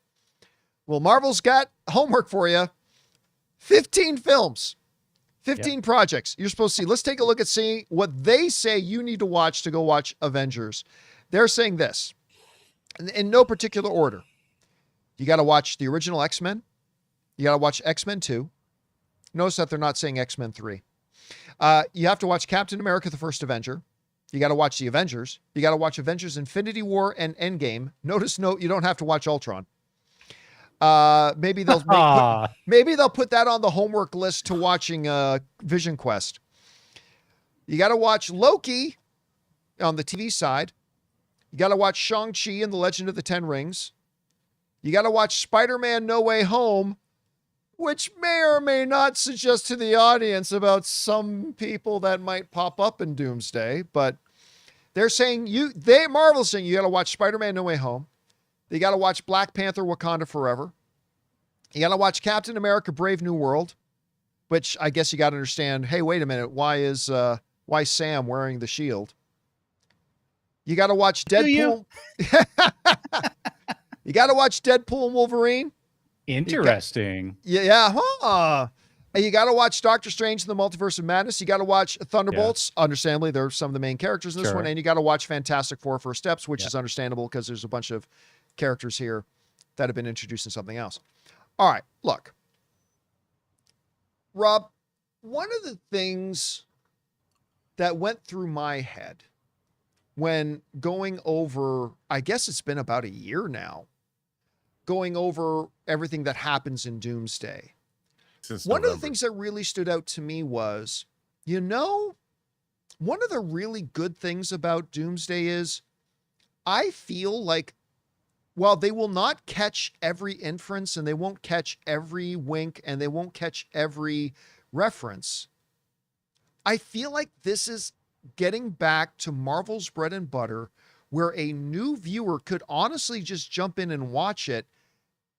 Speaker 1: Well, Marvel's got homework for you. 15 films, 15 projects you're supposed to see. Let's take a look at seeing what they say you need to watch to go watch Avengers. They're saying this in no particular order. You got to watch the original X-Men. You got to watch X-Men 2. Notice that they're not saying X-Men 3. You have to watch Captain America, the First Avenger. You got to watch the Avengers. You got to watch Avengers Infinity War and Endgame. Notice, you don't have to watch Ultron. Maybe they'll put that on the homework list to watching Vision Quest. You got to watch Loki on the TV side. You got to watch Shang-Chi and the Legend of the Ten Rings. You got to watch Spider-Man No Way Home, which may or may not suggest to the audience about some people that might pop up in Doomsday, but they're saying Marvel's saying you got to watch Spider-Man No Way Home. You got to watch Black Panther Wakanda Forever. You got to watch Captain America Brave New World, which I guess you got to understand, hey, wait a minute, why is Sam wearing the shield? You got to watch Deadpool. You got to watch Deadpool and Wolverine.
Speaker 3: Interesting.
Speaker 1: Yeah. And you got to watch Doctor Strange in the Multiverse of Madness. You got to watch Thunderbolts. Yeah. Understandably, they're some of the main characters in this one. And you got to watch Fantastic Four First Steps, which is understandable because there's a bunch of characters here that have been introduced in something else. All right, look. Rob, one of the things that went through my head when going over, I guess it's been about a year now, going over everything that happens in Doomsday. One of the things that really stood out to me was, one of the really good things about Doomsday is I feel like while they will not catch every inference and they won't catch every wink and they won't catch every reference, I feel like this is getting back to Marvel's bread and butter, where a new viewer could honestly just jump in and watch it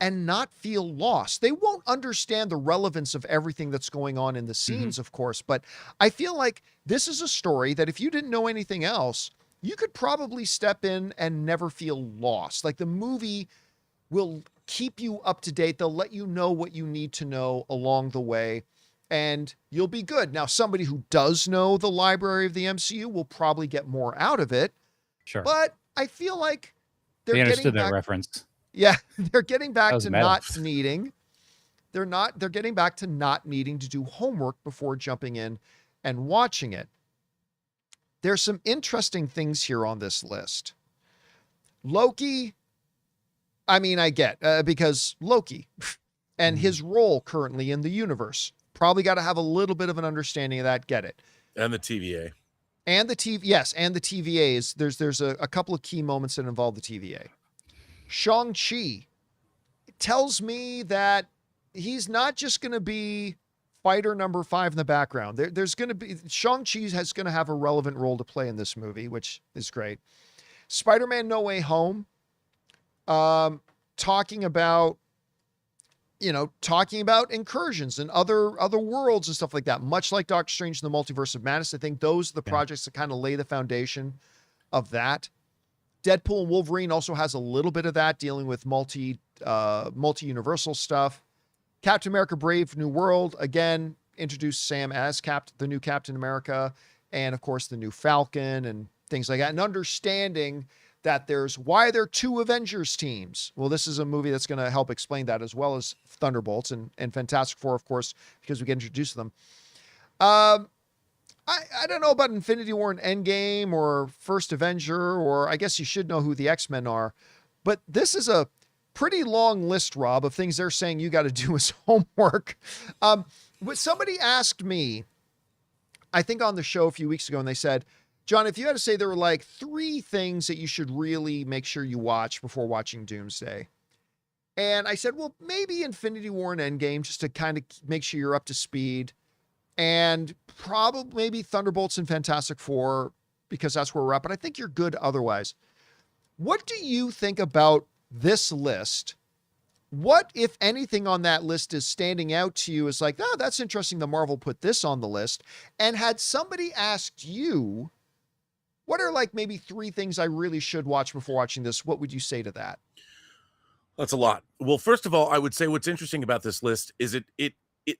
Speaker 1: and not feel lost. They won't understand the relevance of everything that's going on in the scenes, of course, but I feel like this is a story that if you didn't know anything else, you could probably step in and never feel lost. Like the movie will keep you up to date. They'll let you know what you need to know along the way, and you'll be good. Now, somebody who does know the library of the MCU will probably get more out of it. Sure. But I feel like
Speaker 3: they understood that reference.
Speaker 1: Yeah, they're getting back to not needing. They're getting back to not needing to do homework before jumping in and watching it. There's some interesting things here on this list. Loki, I mean, I get, because Loki and his role currently in the universe, probably got to have a little bit of an understanding of that, get it.
Speaker 2: And the TVA.
Speaker 1: And the TVAs. There's a couple of key moments that involve the TVA. Shang-Chi tells me that he's not just going to be fighter number 5 in the background. There's going to be, Shang-Chi is going to have a relevant role to play in this movie, which is great. Spider-Man No Way Home, talking about incursions and other worlds and stuff like that, much like Doctor Strange in the Multiverse of Madness. I think those are the projects that kind of lay the foundation of that. Deadpool and Wolverine also has a little bit of that, dealing with multi-universal stuff. Captain America Brave New World, again, introduced Sam as the new Captain America, and of course the new Falcon and things like that, and understanding that why there are 2 Avengers teams. Well, this is a movie that's going to help explain that, as well as Thunderbolts and Fantastic Four, of course, because we get introduced to them. I don't know about Infinity War and Endgame or First Avenger, or I guess you should know who the X-Men are, but this is a pretty long list, Rob, of things they're saying you got to do as homework. Somebody asked me, I think on the show a few weeks ago, and they said, John, if you had to say there were like 3 things that you should really make sure you watch before watching Doomsday. And I said, well, maybe Infinity War and Endgame, just to kind of make sure you're up to speed. And probably maybe Thunderbolts and Fantastic Four, because that's where we're at. But I think you're good otherwise. What do you think about this list what, if anything, on that list is standing out to you as like, oh, that's interesting, the Marvel put this on the list? And had somebody asked you, what are like maybe 3 things I really should watch before watching this, what would you say to that?
Speaker 2: That's a lot. Well, first of all, I would say what's interesting about this list is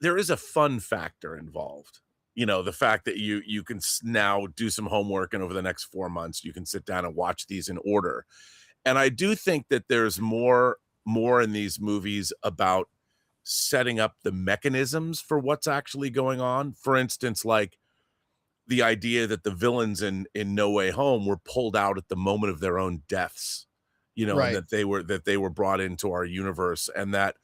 Speaker 2: there is a fun factor involved. You know, the fact that you can now do some homework, and over the next 4 months you can sit down and watch these in order. And I do think that there's more in these movies about setting up the mechanisms for what's actually going on. For instance, like the idea that the villains in No Way Home were pulled out at the moment of their own deaths, you know,
Speaker 1: Right.
Speaker 2: and that they were brought into our universe, and that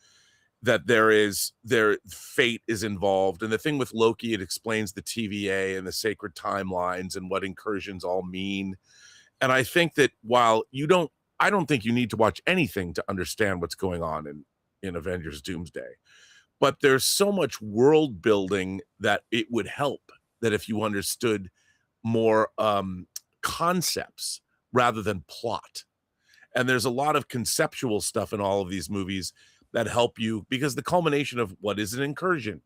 Speaker 2: their fate is involved. And the thing with Loki, it explains the TVA and the sacred timelines and what incursions all mean. And I think that while I don't think you need to watch anything to understand what's going on in Avengers Doomsday, but there's so much world building that it would help that if you understood more concepts rather than plot. And there's a lot of conceptual stuff in all of these movies that help you, because the culmination of what is an incursion?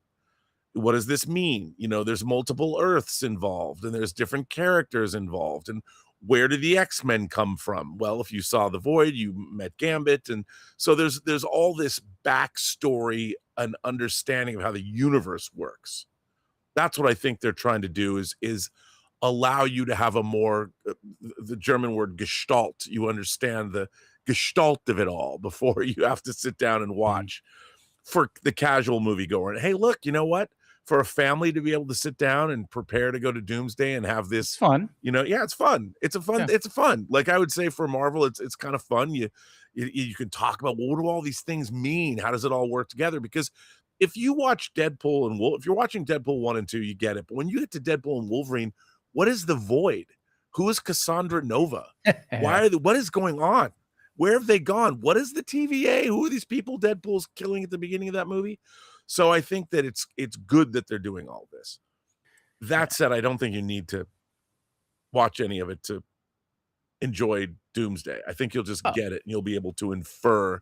Speaker 2: What does this mean? You know, there's multiple Earths involved, and there's different characters involved. And where did the X-Men come from? Well, if you saw The Void, you met Gambit. And so there's all this backstory and understanding of how the universe works. That's what I think they're trying to do is allow you to have a more, the German word Gestalt. You understand the Gestalt of it all before you have to sit down and watch. For the casual moviegoer. And hey, look, you know what? For a family to be able to sit down and prepare to go to Doomsday and have this,
Speaker 3: It's fun.
Speaker 2: you know, yeah, it's fun. It's fun. Like I would say for Marvel, it's kind of fun. You can talk about, well, what do all these things mean? How does it all work together? Because if you watch Deadpool and if you're watching Deadpool 1 and 2, you get it. But when you get to Deadpool and Wolverine, what is the Void? Who is Cassandra Nova? What is going on? Where have they gone? What is the TVA? Who are these people Deadpool's killing at the beginning of that movie? So I think that it's good that they're doing all this. That said, I don't think you need to watch any of it to enjoy Doomsday. I think you'll just get it and you'll be able to infer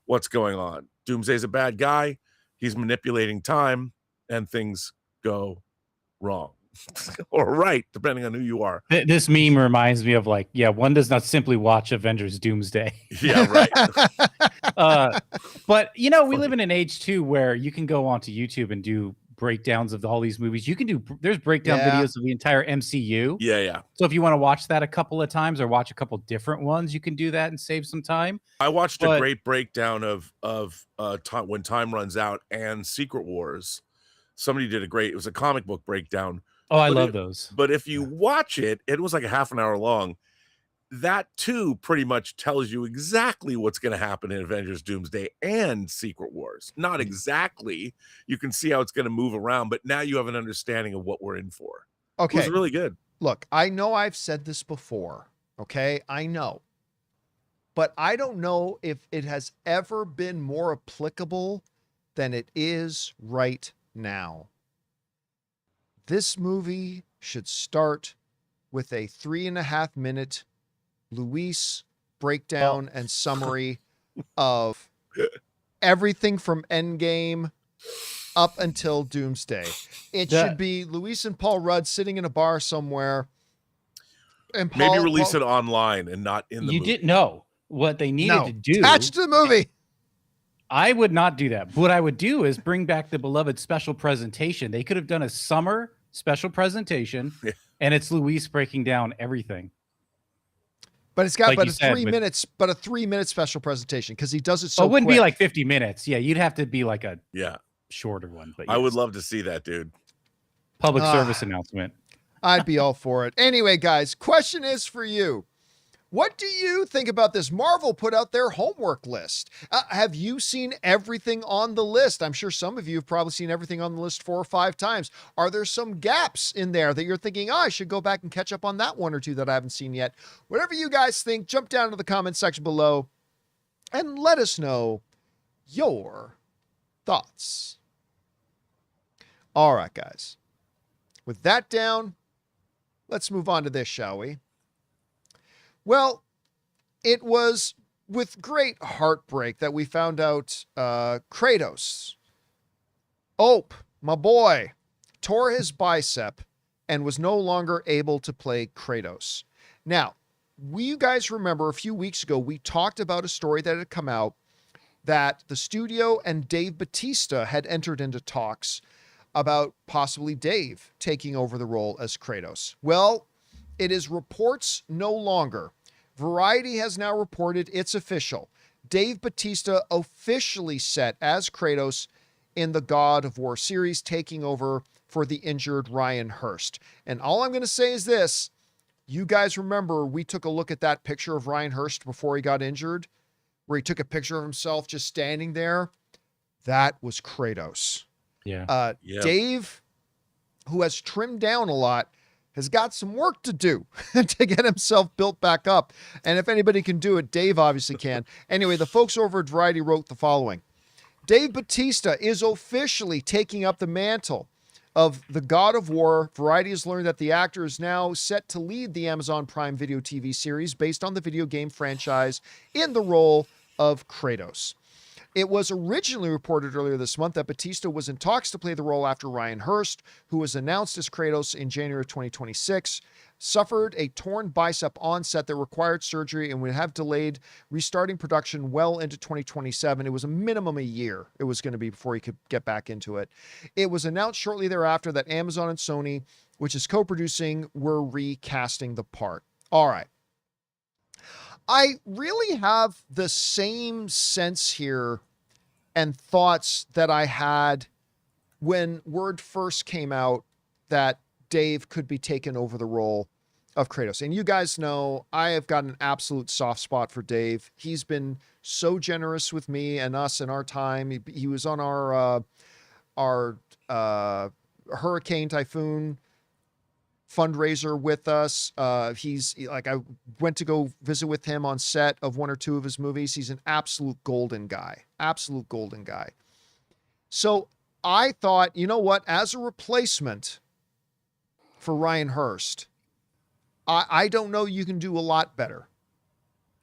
Speaker 2: what's going on. Doomsday's a bad guy. He's manipulating time, and things go wrong. Or right, depending on who you are.
Speaker 3: This meme reminds me of like, yeah, one does not simply watch Avengers Doomsday.
Speaker 2: Yeah, right.
Speaker 3: But you know, we live in an age too where you can go onto YouTube and do breakdowns of all these movies. You can there's breakdown videos of the entire MCU.
Speaker 2: Yeah.
Speaker 3: So if you want to watch that a couple of times or watch a couple different ones, you can do that and save some time.
Speaker 2: I watched a great breakdown of When Time Runs Out and Secret Wars. Somebody did it was a comic book breakdown.
Speaker 3: Oh, I love those.
Speaker 2: But if you watch it, it was like a half an hour long. That too pretty much tells you exactly what's going to happen in Avengers Doomsday and Secret Wars. Not exactly. You can see how it's going to move around, but now you have an understanding of what we're in for.
Speaker 1: Okay.
Speaker 2: It was really good.
Speaker 1: Look, I know I've said this before. Okay. I know. But I don't know if it has ever been more applicable than it is right now. This movie should start with a 3.5 minute Luis breakdown and summary of everything from Endgame up until Doomsday. It should be Luis and Paul Rudd sitting in a bar somewhere. And
Speaker 2: maybe release it online and not in the movie.
Speaker 3: You didn't know what they needed to do.
Speaker 1: Attached to the movie.
Speaker 3: I would not do that. What I would do is bring back the beloved special presentation. They could have done a summer special presentation, and it's Luis breaking down everything.
Speaker 1: But it's got like a 3-minute special presentation because he does it so
Speaker 3: it wouldn't
Speaker 1: quick.
Speaker 3: Be like 50 minutes. Yeah, you'd have to be like a shorter one. But
Speaker 2: I would love to see that, dude.
Speaker 3: Public service announcement.
Speaker 1: I'd be all for it. Anyway, guys, question is for you. What do you think about this? Marvel put out their homework list. Have you seen everything on the list? I'm sure some of you have probably seen everything on the list 4 or 5 times. Are there some gaps in there that you're thinking, I should go back and catch up on that 1 or 2 that I haven't seen yet? Whatever you guys think, jump down to the comment section below and let us know your thoughts. All right, guys. With that down, let's move on to this, shall we? Well, it was with great heartbreak that we found out Kratos, my boy, tore his bicep and was no longer able to play Kratos. Now, you guys remember a few weeks ago, we talked about a story that had come out that the studio and Dave Bautista had entered into talks about possibly Dave taking over the role as Kratos. Well, it is reports no longer. Variety has now reported it's official. Dave Bautista officially set as Kratos in the God of War series, taking over for the injured Ryan Hurst. And all I'm going to say is this. You guys remember we took a look at that picture of Ryan Hurst before he got injured, where he took a picture of himself just standing there? That was Kratos.
Speaker 3: Yeah.
Speaker 1: Dave, who has trimmed down a lot, has got some work to do to get himself built back up. And if anybody can do it, Dave obviously can. Anyway, the folks over at Variety wrote the following. Dave Bautista is officially taking up the mantle of the God of War. Variety has learned that the actor is now set to lead the Amazon Prime Video TV series based on the video game franchise in the role of Kratos. It was originally reported earlier this month that Bautista was in talks to play the role after Ryan Hurst, who was announced as Kratos in January of 2026, suffered a torn bicep on set that required surgery and would have delayed restarting production well into 2027. It was a minimum a year it was going to be before he could get back into it. It was announced shortly thereafter that Amazon and Sony, which is co-producing, were recasting the part. All right. I really have the same sense here and thoughts that I had when word first came out that Dave could be taking over the role of Kratos. And you guys know I have got an absolute soft spot for Dave. He's been so generous with me and us in our time. He was on our Hurricane Typhoon fundraiser with us. He's like, I went to go visit with him on set of one or two of his movies. He's an absolute golden guy. So I thought, you know what, as a replacement for Ryan Hurst, I don't know you can do a lot better.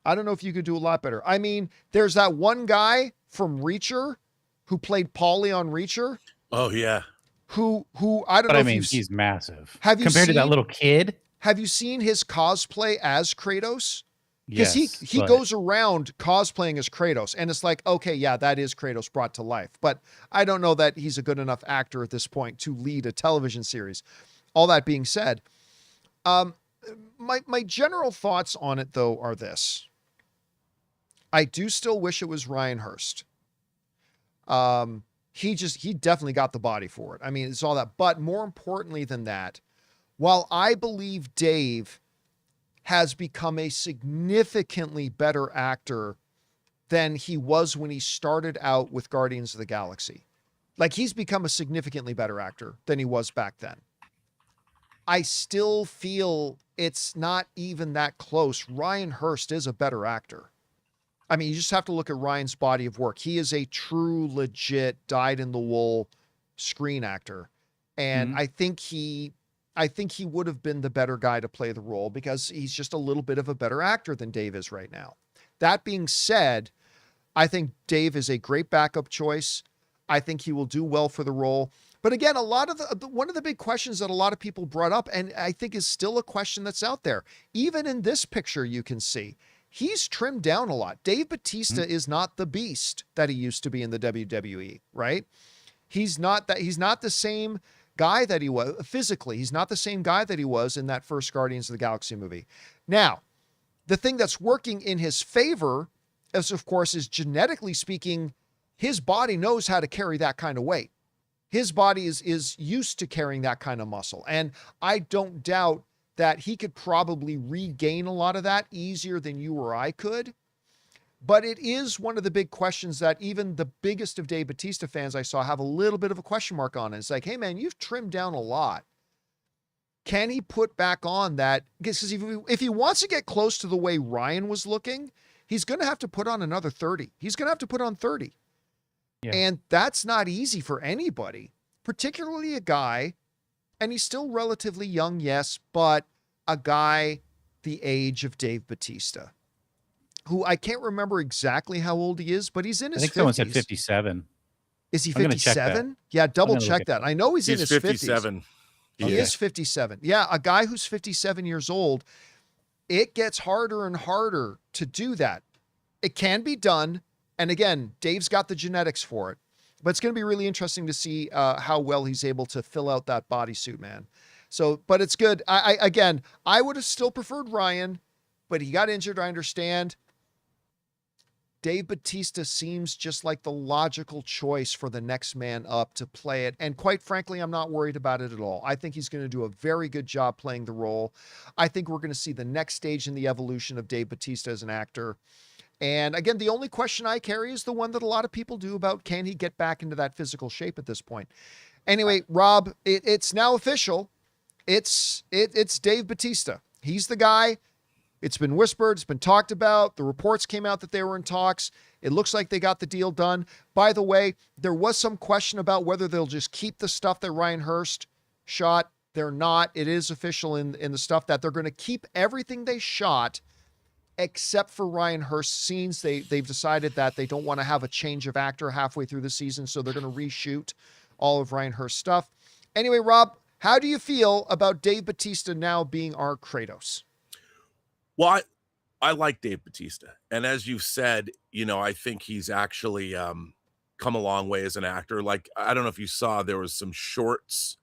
Speaker 1: I don't know if you could do a lot better. I mean, there's that one guy from Reacher who played Paulie on Reacher.
Speaker 2: Oh yeah.
Speaker 1: Who I don't know.
Speaker 3: But I
Speaker 1: if
Speaker 3: mean,
Speaker 1: you've
Speaker 3: he's massive.
Speaker 1: Have you
Speaker 3: compared to that
Speaker 1: seen-
Speaker 3: little kid?
Speaker 1: Have you seen his cosplay as Kratos? Because
Speaker 3: Yes,
Speaker 1: he
Speaker 3: but-
Speaker 1: goes around cosplaying as Kratos, and it's like, okay, yeah, that is Kratos brought to life. But I don't know that he's a good enough actor at this point to lead a television series. All that being said, my general thoughts on it, though, are this. I do still wish it was Ryan Hurst. He definitely got the body for it. I mean, it's all that. But more importantly than that, while I believe Dave has become a significantly better actor than he was when he started out with Guardians of the Galaxy, like he's become a significantly better actor than he was back then, I still feel it's not even that close. Ryan Hurst is a better actor. I mean, you just have to look at Ryan's body of work. He is a true, legit, dyed-in-the-wool screen actor. And I think he would have been the better guy to play the role because he's just a little bit of a better actor than Dave is right now. That being said, I think Dave is a great backup choice. I think he will do well for the role. But again, one of the big questions that a lot of people brought up, and I think is still a question that's out there, even in this picture you can see, he's trimmed down a lot. Dave Bautista is not the beast that he used to be in the WWE, right? He's not the same guy that he was physically. He's not the same guy that he was in that first Guardians of the Galaxy movie. Now, the thing that's working in his favor is, of course, is genetically speaking, his body knows how to carry that kind of weight. His body is used to carrying that kind of muscle. And I don't doubt that he could probably regain a lot of that easier than you or I could. But it is one of the big questions that even the biggest of Dave Bautista fans I saw have a little bit of a question mark on it. It's like, hey man, you've trimmed down a lot. Can he put back on that? Because if he wants to get close to the way Ryan was looking, he's going to have to put on another 30. He's going to have to put on 30. Yeah. And that's not easy for anybody, particularly a guy, and he's still relatively young, yes, but a guy the age of Dave Bautista. who I can't remember exactly how old he is, but he's in
Speaker 3: I
Speaker 1: his
Speaker 3: think
Speaker 1: 50s.
Speaker 3: someone said 57.
Speaker 1: Is he
Speaker 3: I'm gonna check that.
Speaker 1: 57? Yeah, double
Speaker 3: gonna look
Speaker 1: check
Speaker 3: it
Speaker 1: that. I know he's in
Speaker 2: He's
Speaker 1: his 50s.
Speaker 2: 57.
Speaker 1: He
Speaker 3: Okay.
Speaker 1: is 57. Yeah, a guy who's 57 years old, it gets harder and harder to do that. It can be done. And again, Dave's got the genetics for it. But it's going to be really interesting to see how well he's able to fill out that bodysuit, man. So, but it's good. I would have still preferred Ryan, but he got injured. I understand. Dave Bautista seems just like the logical choice for the next man up to play it. And quite frankly, I'm not worried about it at all. I think he's going to do a very good job playing the role. I think we're going to see the next stage in the evolution of Dave Bautista as an actor. And again, the only question I carry is the one that a lot of people do about, can he get back into that physical shape at this point? Anyway, Rob, it's now official. It's Dave Bautista. He's the guy. It's been whispered. It's been talked about. The reports came out that they were in talks. It looks like they got the deal done. By the way, there was some question about whether they'll just keep the stuff that Ryan Hurst shot. They're not. It is official in the stuff that they're going to keep everything they shot except for Ryan Hurst's scenes. They've decided that they don't want to have a change of actor halfway through the season, so they're going to reshoot all of Ryan Hurst's stuff. Anyway, Rob, how do you feel about Dave Bautista now being our Kratos?
Speaker 2: Well, I like Dave Bautista. And as you've said, I think he's actually come a long way as an actor. Like, I don't know if you saw, there was some shorts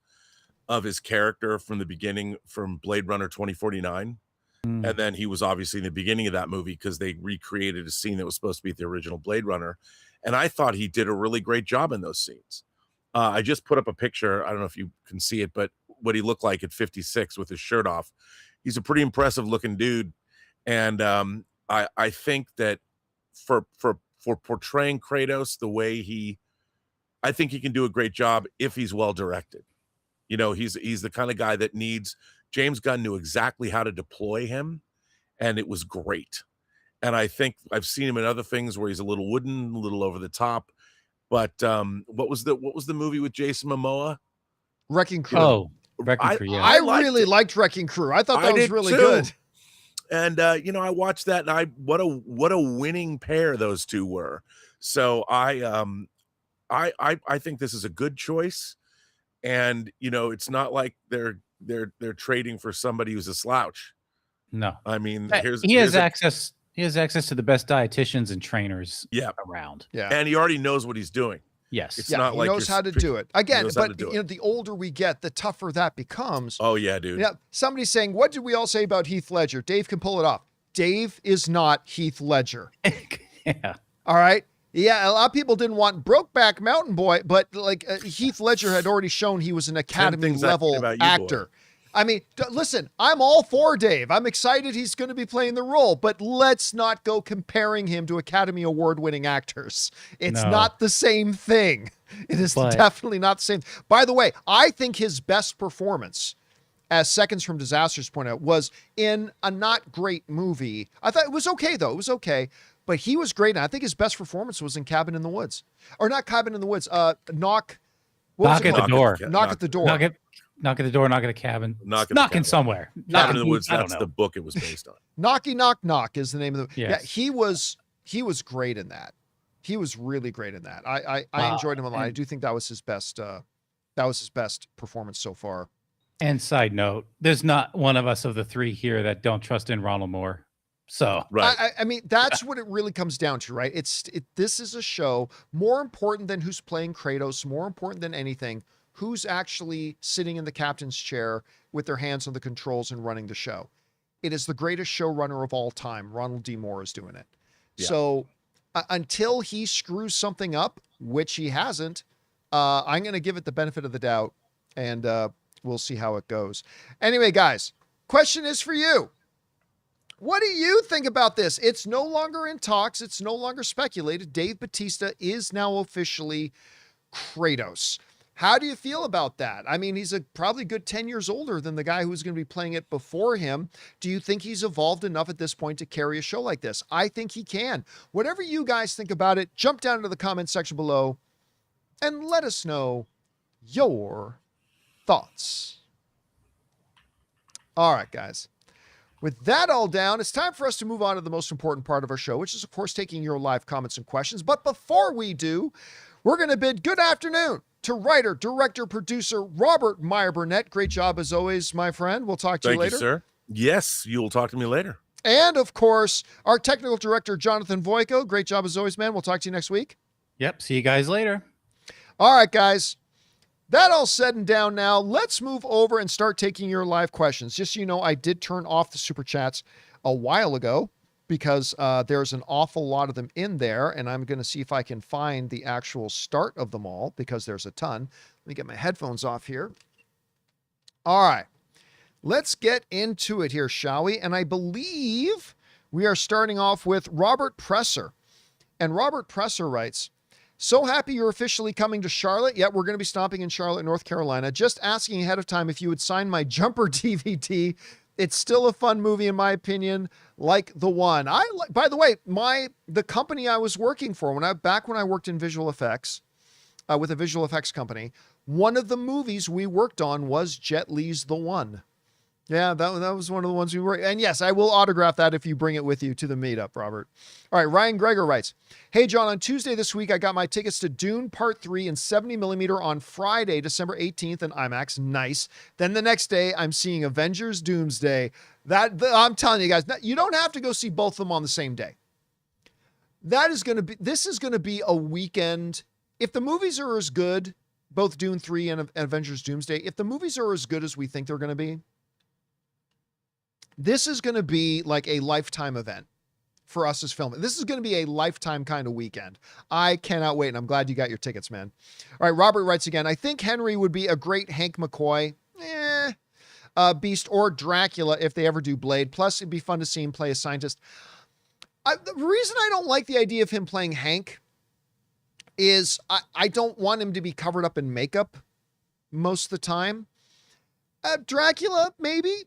Speaker 2: of his character from the beginning from Blade Runner 2049. And then he was obviously in the beginning of that movie because they recreated a scene that was supposed to be the original Blade Runner. And I thought he did a really great job in those scenes. I just put up a picture. I don't know if you can see it, but what he looked like at 56 with his shirt off. He's a pretty impressive looking dude. And I think that for portraying Kratos the way I think he can do a great job if he's well directed. He's the kind of guy that needs. James Gunn knew exactly how to deploy him, and it was great. And I think I've seen him in other things where he's a little wooden, a little over the top. But what was the movie with Jason Momoa?
Speaker 1: Wrecking Crew.
Speaker 3: Oh, Wrecking Crew. Yeah,
Speaker 1: I really liked Wrecking Crew. I thought that was really good.
Speaker 2: And I watched that, and what a winning pair those two were. So I think this is a good choice, and it's not like they're trading for somebody who's a slouch.
Speaker 3: No,
Speaker 2: I mean,
Speaker 3: he has access to the best dietitians and trainers around.
Speaker 1: Yeah,
Speaker 2: and he already knows what he's doing.
Speaker 3: Yes,
Speaker 2: it's not like
Speaker 1: he knows how to do it. Again, but the older we get, the tougher that becomes.
Speaker 2: Oh yeah, dude.
Speaker 1: Yeah, somebody's saying, what did we all say about Heath Ledger? Dave can pull it off. Dave is not Heath Ledger.
Speaker 3: Yeah.
Speaker 1: All right. Yeah, a lot of people didn't want Brokeback Mountain Boy, but Heath Ledger had already shown he was an Academy level actor. Boy. I mean, listen, I'm all for Dave. I'm excited he's going to be playing the role, but let's not go comparing him to Academy Award winning actors. It's not the same thing. It is definitely not the same. By the way, I think his best performance, as Seconds from Disasters point out, was in a not great movie. I thought it was okay, though. It was okay. But he was great. And I think his best performance was in Cabin in the Woods. Or not Cabin in the Woods. Knock
Speaker 3: at the door.
Speaker 1: Knock at the door.
Speaker 3: Knock at the door, knock at a cabin. Knocking somewhere.
Speaker 2: Cabin in the Woods, that's the book it was based on.
Speaker 1: Knocky Knock Knock is the name of the Yeah, he was great in that. He was really great in that. I enjoyed him a lot. I do think that was his best performance so far.
Speaker 3: And side note, there's not one of us of the three here that don't trust in Ronald Moore. So
Speaker 2: right.
Speaker 1: I mean, that's what it really comes down to, right? This is a show more important than who's playing Kratos, more important than anything, who's actually sitting in the captain's chair with their hands on the controls and running the show. It is the greatest showrunner of all time. Ronald D. Moore is doing it. Yeah. So until he screws something up, which he hasn't, I'm going to give it the benefit of the doubt, and we'll see how it goes. Anyway, guys, question is for you. What do you think about this? It's no longer in talks. It's no longer speculated. Dave Bautista is now officially Kratos. How do you feel about that? I mean, he's probably a good 10 years older than the guy who's going to be playing it before him. Do you think he's evolved enough at this point to carry a show like this? I think he can. Whatever you guys think about it, jump down into the comment section below and let us know your thoughts. All right, guys. With that all down, it's time for us to move on to the most important part of our show, which is, of course, taking your live comments and questions. But before we do, we're going to bid good afternoon to writer, director, producer Robert Meyer Burnett. Great job as always, my friend. We'll talk to you later.
Speaker 2: Thank you, sir. Yes, you will talk to me later.
Speaker 1: And, of course, our technical director, Jonathan Voico. Great job as always, man. We'll talk to you next week.
Speaker 3: Yep. See you guys later.
Speaker 1: All right, guys. That all said and down now, let's move over and start taking your live questions. Just so you know, I did turn off the super chats a while ago because there's an awful lot of them in there, and I'm going to see if I can find the actual start of them all because there's a ton. Let me get my headphones off here. All right. Let's get into it here, shall we? And I believe we are starting off with Robert Presser. And Robert Presser writes, so happy you're officially coming to Charlotte. Yeah, we're going to be stopping in Charlotte, North Carolina. Just asking ahead of time if you would sign my Jumper DVD. It's still a fun movie, in my opinion, like The One. By the way, the company I was working for, when I worked in visual effects, with a visual effects company, one of the movies we worked on was Jet Li's The One. Yeah, that was one of the ones we were. And yes, I will autograph that if you bring it with you to the meetup, Robert. All right, Ryan Gregor writes, hey, John, on Tuesday this week, I got my tickets to Dune Part 3 in 70mm on Friday, December 18th in IMAX. Nice. Then the next day, I'm seeing Avengers Doomsday. I'm telling you guys, you don't have to go see both of them on the same day. This is going to be a weekend. If the movies are as good, both Dune 3 and Avengers Doomsday, if the movies are as good as we think they're going to be, this is going to be like a lifetime event for us as filmmakers. This is going to be a lifetime kind of weekend. I cannot wait, and I'm glad you got your tickets, man. All right, Robert writes again, I think Henry would be a great Hank McCoy, Beast, or Dracula if they ever do Blade. Plus, it'd be fun to see him play a scientist. The reason I don't like the idea of him playing Hank is I don't want him to be covered up in makeup most of the time. Dracula, maybe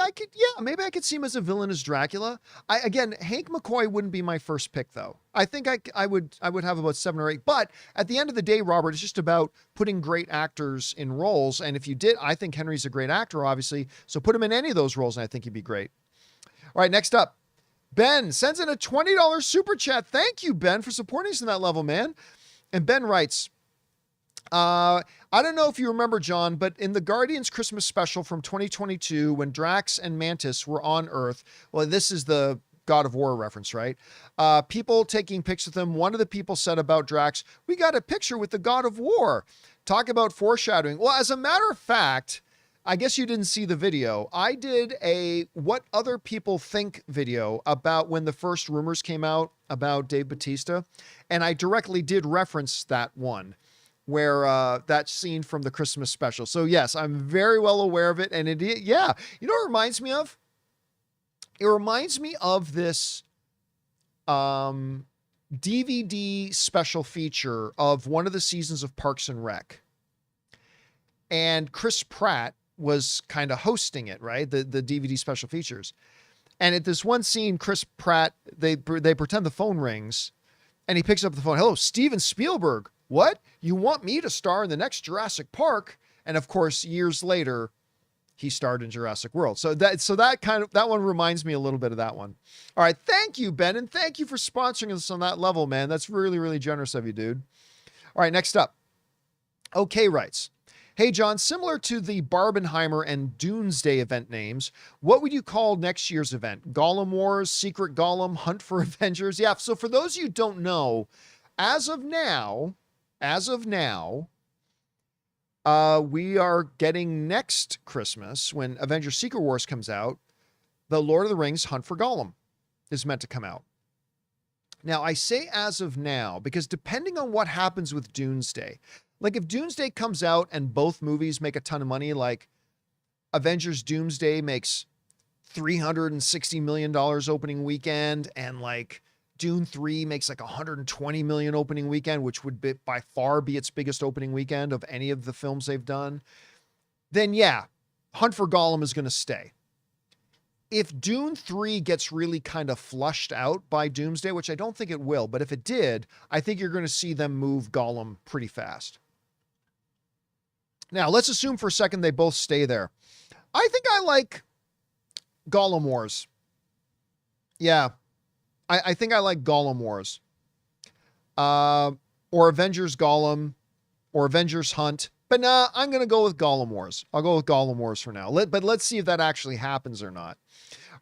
Speaker 1: I could see him as a villain as Dracula. Hank McCoy wouldn't be my first pick though. I think I would have about 7 or 8, but at the end of the day, Robert, it's just about putting great actors in roles. And if you did, I think Henry's a great actor, obviously. So put him in any of those roles and I think he'd be great. All right, next up, Ben sends in a $20 super chat. Thank you, Ben, for supporting us in that level, man. And Ben writes, I don't know if you remember, John, but in the Guardians Christmas special from 2022, when Drax and Mantis were on Earth, well, this is the God of War reference, right? People taking pics with him. One of the people said about Drax, we got a picture with the God of War. Talk about foreshadowing. Well, as a matter of fact, I guess you didn't see the video. I did a what other people think video about when the first rumors came out about Dave Bautista. And I directly did reference that one, where that scene from the Christmas special. So yes, I'm very well aware of it. And yeah, you know what it reminds me of? It reminds me of this DVD special feature of one of the seasons of Parks and Rec. And Chris Pratt was kind of hosting it, right? The DVD special features. And at this one scene, Chris Pratt, they pretend the phone rings and he picks up the phone. Hello, Steven Spielberg. What? You want me to star in the next Jurassic Park? And of course, years later, he starred in Jurassic World. So that one reminds me a little bit of that one. All right. Thank you, Ben. And thank you for sponsoring us on that level, man. That's really, really generous of you, dude. All right. Next up. Okay writes, hey, John, similar to the Barbenheimer and Doomsday event names, what would you call next year's event? Gollum Wars, Secret Gollum, Hunt for Avengers? Yeah. So for those of you who don't know, as of now, we are getting next Christmas, when Avengers Secret Wars comes out, the Lord of the Rings Hunt for Gollum is meant to come out. Now, I say as of now, because depending on what happens with Doomsday, like if Doomsday comes out and both movies make a ton of money, like Avengers Doomsday makes $360 million opening weekend, and like Dune 3 makes like $120 million opening weekend, which would by far be its biggest opening weekend of any of the films they've done, then yeah, Hunt for Gollum is going to stay. If Dune 3 gets really kind of flushed out by Doomsday, which I don't think it will, but if it did, I think you're going to see them move Gollum pretty fast. Now, let's assume for a second they both stay there. I think I like Gollum Wars. Yeah. I think I like Gollum Wars. Or Avengers Gollum, or Avengers Hunt. But nah, I'm going to go with Gollum Wars. I'll go with Gollum Wars for now. But let's see if that actually happens or not.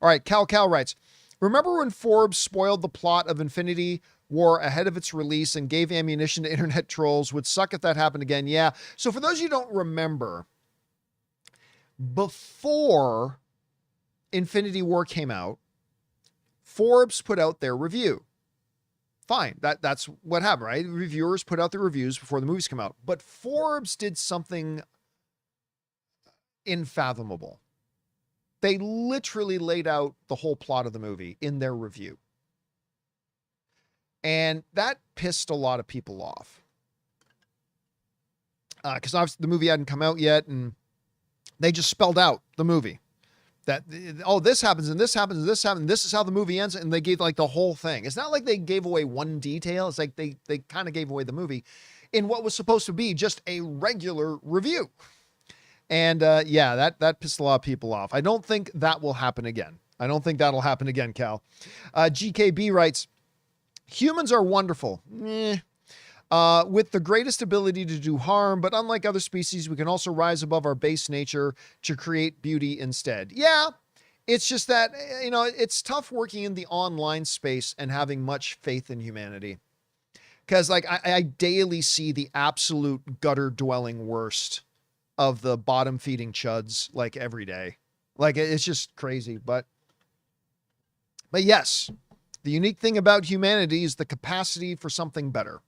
Speaker 1: All right, Cal writes, remember when Forbes spoiled the plot of Infinity War ahead of its release and gave ammunition to internet trolls? Would suck if that happened again. Yeah. So for those of you who don't remember, before Infinity War came out, Forbes put out their review. Fine. That's what happened, right? Reviewers put out their reviews before the movies come out. But Forbes did something unfathomable. They literally laid out the whole plot of the movie in their review. And that pissed a lot of people off. Because obviously the movie hadn't come out yet, and they just spelled out the movie. That, oh, this happens, and this happens, and this happens, and this is how the movie ends, and they gave like the whole thing. It's not like they gave away one detail. It's like they kind of gave away the movie in what was supposed to be just a regular review. And yeah, that pissed a lot of people off. I don't think that will happen again. I don't think that'll happen again, Cal. GKB writes, humans are wonderful. With the greatest ability to do harm, but unlike other species, we can also rise above our base nature to create beauty instead. Yeah, it's just that, you know, it's tough working in the online space and having much faith in humanity. Because, like, I daily see the absolute gutter-dwelling worst of the bottom-feeding chuds, like, every day. Like, it's just crazy. But yes, the unique thing about humanity is the capacity for something better.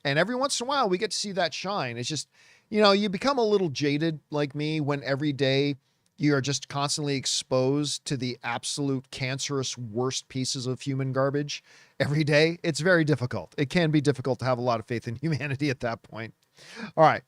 Speaker 1: And every once in a while, we get to see that shine. It's just, you know, you become a little jaded like me when every day you are just constantly exposed to the absolute cancerous worst pieces of human garbage every day. It's very difficult. It can be difficult to have a lot of faith in humanity at that point. All right.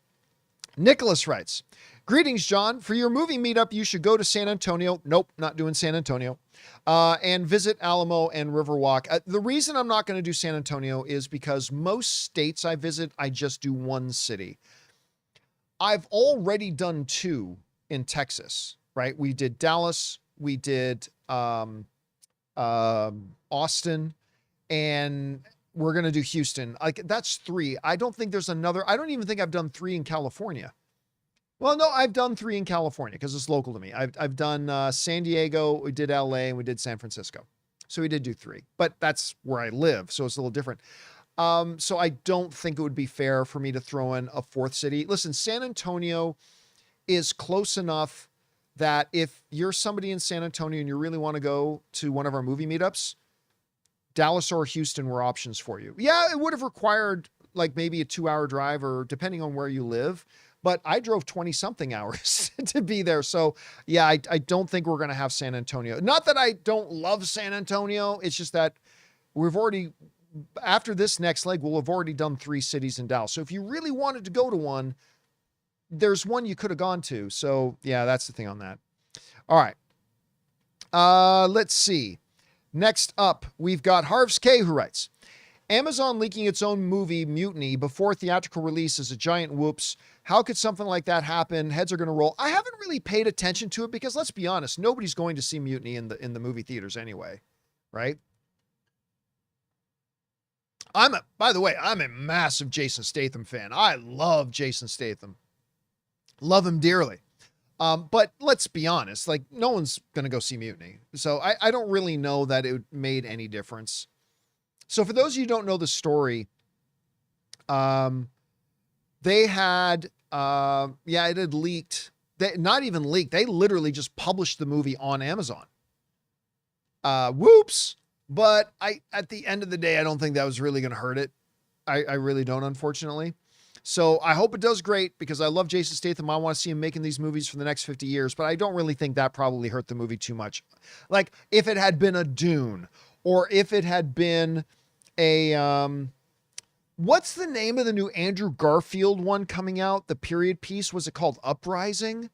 Speaker 1: Nicholas writes, greetings, John. For your movie meetup, you should go to San Antonio. Nope, not doing San Antonio. And visit Alamo and Riverwalk. The reason I'm not going to do San Antonio is because most states I visit, I just do one city. I've already done two in Texas, right? We did Dallas, we did Austin, and we're going to do Houston. Like, that's three. I don't think there's another. I don't even think I've done three in California. Well, no, I've done three in California because it's local to me. I've done San Diego, we did LA, and we did San Francisco. So we did do three, but that's where I live. So it's a little different. So I don't think it would be fair for me to throw in a fourth city. Listen, San Antonio is close enough that if you're somebody in San Antonio and you really want to go to one of our movie meetups, Dallas or Houston were options for you. Yeah, it would have required like maybe a 2-hour drive or depending on where you live, but I drove 20 something hours to be there. So yeah, I don't think we're going to have San Antonio. Not that I don't love San Antonio. It's just that we've already, after this next leg, we'll have already done 3 cities in Dallas. So if you really wanted to go to one, there's one you could have gone to. So yeah, that's the thing on that. All right. Let's see. Next up, we've got Harvs K, who writes, Amazon leaking its own movie, Mutiny, before theatrical release is a giant whoops. How could something like that happen? Heads are going to roll. I haven't really paid attention to it because, let's be honest, nobody's going to see Mutiny in the movie theaters anyway, right? By the way, I'm a massive Jason Statham fan. I love Jason Statham. Love him dearly. But let's be honest, like, no one's going to go see Mutiny. So I don't really know that it made any difference. So for those of you who don't know the story, they had, it had leaked. Not even leaked. They literally just published the movie on Amazon. Whoops. But at the end of the day, I don't think that was really going to hurt it. I really don't, unfortunately. So I hope it does great because I love Jason Statham. I want to see him making these movies for the next 50 years, but I don't really think that probably hurt the movie too much. Like if it had been a Dune or if it had been a, what's the name of the new Andrew Garfield one coming out? The period piece, was it called Uprising?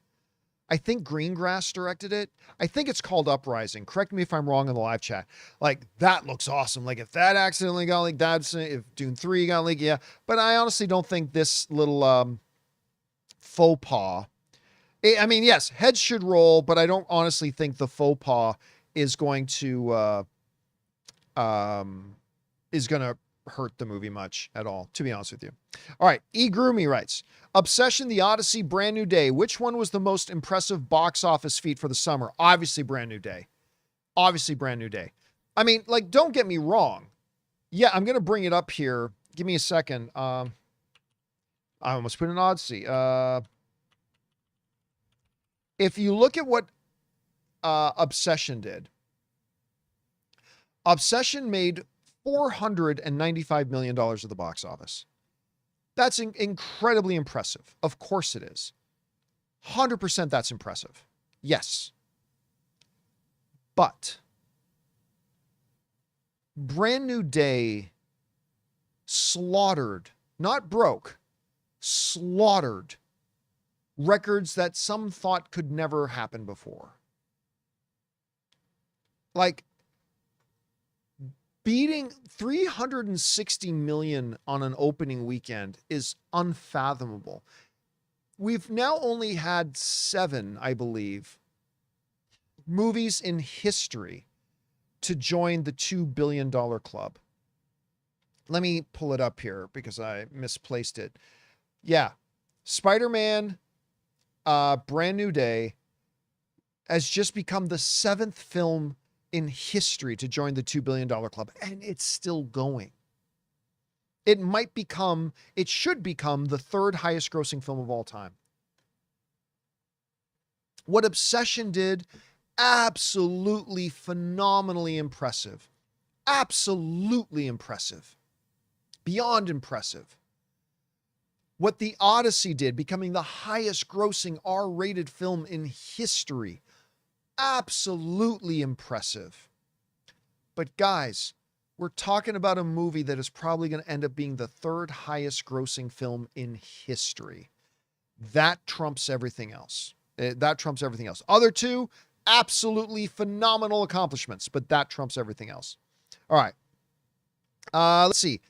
Speaker 1: I think Greengrass directed it. I think it's called Uprising. Correct me if I'm wrong in the live chat. Like, that looks awesome. Like, if that accidentally got leaked, if Dune 3 got leaked, yeah. But I honestly don't think this little faux pas I mean, yes, heads should roll, but I don't honestly think the faux pas is going to hurt the movie much at all, to be honest with you. All right, E. Groomy writes, Obsession, The Odyssey, Brand New Day. Which one was the most impressive box office feat for the summer? Obviously, Brand New Day. Obviously, Brand New Day. I mean, like, don't get me wrong. Yeah, I'm going to bring it up here. Give me a second. I almost put an Odyssey. If you look at what Obsession did, Obsession made $495 million at the box office. That's incredibly impressive. Of course it is. 100% that's impressive. Yes. But Brand New Day slaughtered, not broke, slaughtered records that some thought could never happen before. Like, beating 360 million on an opening weekend is unfathomable. We've now only had 7, I believe, movies in history to join the $2 billion club. Let me pull it up here because I misplaced it. Yeah. Spider-Man, Brand New Day has just become the 7th film in history to join the $2 billion club, and it's still going. It should become the 3rd highest grossing film of all time. What Obsession did, absolutely phenomenally impressive. Absolutely impressive. Beyond impressive. What The Odyssey did, becoming the highest grossing R-rated film in history. Absolutely impressive. But guys, we're talking about a movie that is probably going to end up being the 3rd highest grossing film in history. That trumps everything else. That trumps everything else. Other 2, absolutely phenomenal accomplishments, but that trumps everything else. All right. Let's see.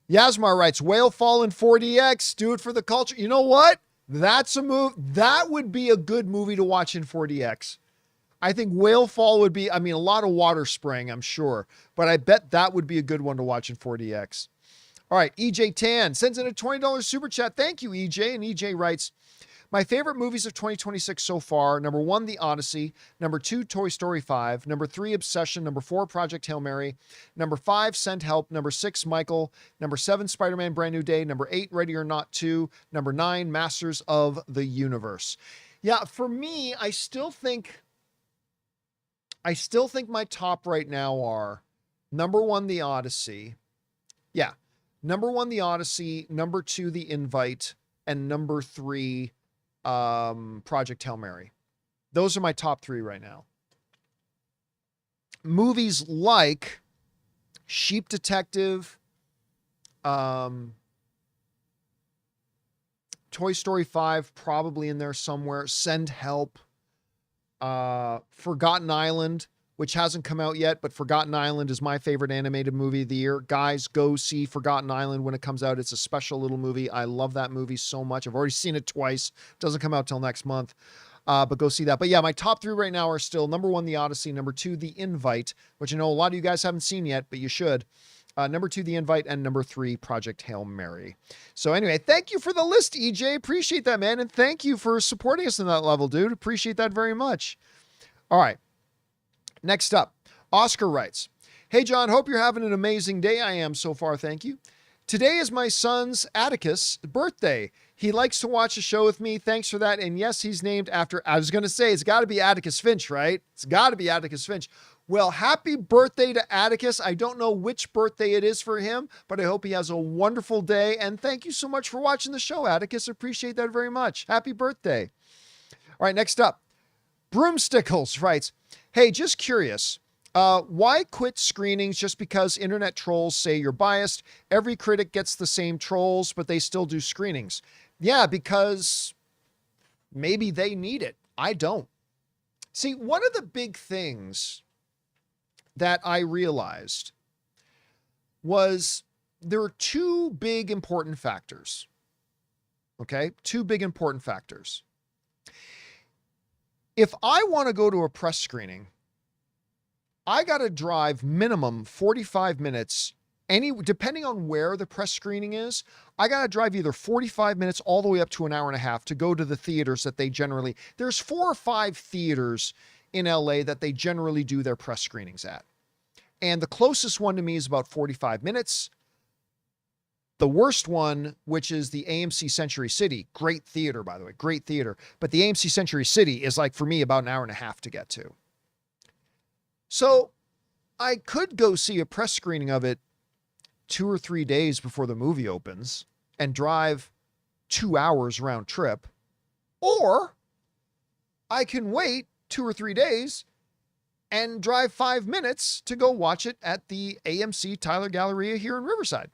Speaker 1: Yasmar writes, Whale Fall in 4DX. Do it for the culture. You know what? That's a move. That would be a good movie to watch in 4DX. I think Whale Fall would be, I mean, a lot of water spraying, I'm sure, but I bet that would be a good one to watch in 4DX. All right. EJ Tan sends in a $20 super chat. Thank you, EJ. And EJ writes, my favorite movies of 2026 so far. Number 1, The Odyssey. Number 2, Toy Story 5. Number 3, Obsession. Number 4, Project Hail Mary. Number 5, Send Help. Number 6, Michael. Number 7, Spider-Man Brand New Day. Number 8, Ready or Not 2. Number 9, Masters of the Universe. Yeah, for me, I still think my top right now are number 1, The Odyssey. Yeah. Number 1, The Odyssey. Number 2, The Invite. And number 3, Project Hail Mary. Those are my top 3 right now. Movies like Sheep Detective, Toy Story 5, probably in there somewhere. Send Help. Forgotten Island, which hasn't come out yet, but Forgotten Island is my favorite animated movie of the year. Guys, go see Forgotten Island when it comes out. It's a special little movie. I love that movie so much. I've already seen it twice. It doesn't come out till next month, but go see that. But yeah, my top 3 right now are still number 1, The Odyssey. Number 2, The Invite, which I know a lot of you guys haven't seen yet, but you should. Number 2, The Invite, and number 3, Project Hail Mary. So anyway, thank you for the list, EJ. Appreciate that, man. And thank you for supporting us in that level, dude. Appreciate that very much. All right. Next up, Oscar writes, hey, John, hope you're having an amazing day. I am so far, thank you. Today is my son's Atticus' birthday. He likes to watch the show with me. Thanks for that. And yes, he's named after, I was going to say, it's got to be Atticus Finch, right? It's got to be Atticus Finch. Well, happy birthday to Atticus. I don't know which birthday it is for him, but I hope he has a wonderful day. And thank you so much for watching the show, Atticus. Appreciate that very much. Happy birthday. All right, next up, Broomstickles writes, hey, just curious, why quit screenings just because internet trolls say you're biased? Every critic gets the same trolls, but they still do screenings. Yeah, because maybe they need it. I don't. See, one of the big things that I realized was there are 2 big important factors. Okay? 2 big important factors. If I want to go to a press screening, I got to drive minimum 45 minutes. Depending on where the press screening is, I got to drive either 45 minutes all the way up to an hour and a half to go to the theaters that they generally, there's 4 or 5 theaters in LA that they generally do their press screenings at. And the closest one to me is about 45 minutes. The worst one, which is the AMC Century City, great theater, by the way, great theater. But the AMC Century City is like, for me, about an hour and a half to get to. So I could go see a press screening of it 2 or 3 days before the movie opens and drive 2 hours round trip. Or I can wait 2 or 3 days and drive 5 minutes to go watch it at the AMC Tyler Galleria here in Riverside.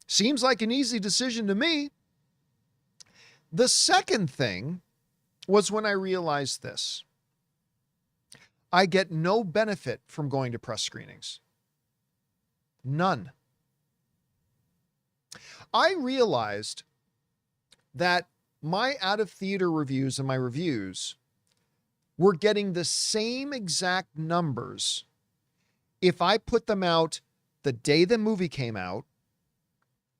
Speaker 1: Seems like an easy decision to me. The second thing was when I realized this. I get no benefit from going to press screenings. None. I realized that my out-of-theater reviews and my reviews were getting the same exact numbers if I put them out the day the movie came out,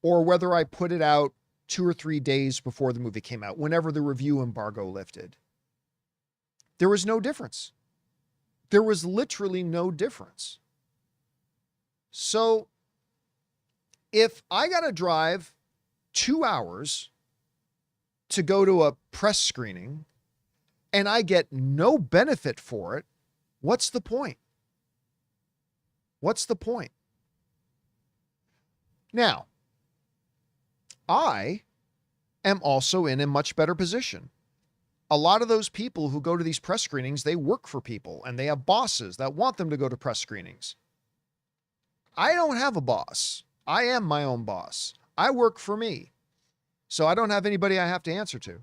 Speaker 1: or whether I put it out 2 or 3 days before the movie came out, whenever the review embargo lifted. There was no difference. There was literally no difference. So if I got to drive 2 hours to go to a press screening and I get no benefit for it, what's the point? What's the point? Now, I am also in a much better position. A lot of those people who go to these press screenings, they work for people and they have bosses that want them to go to press screenings. I don't have a boss. I am my own boss. I work for me. So I don't have anybody I have to answer to.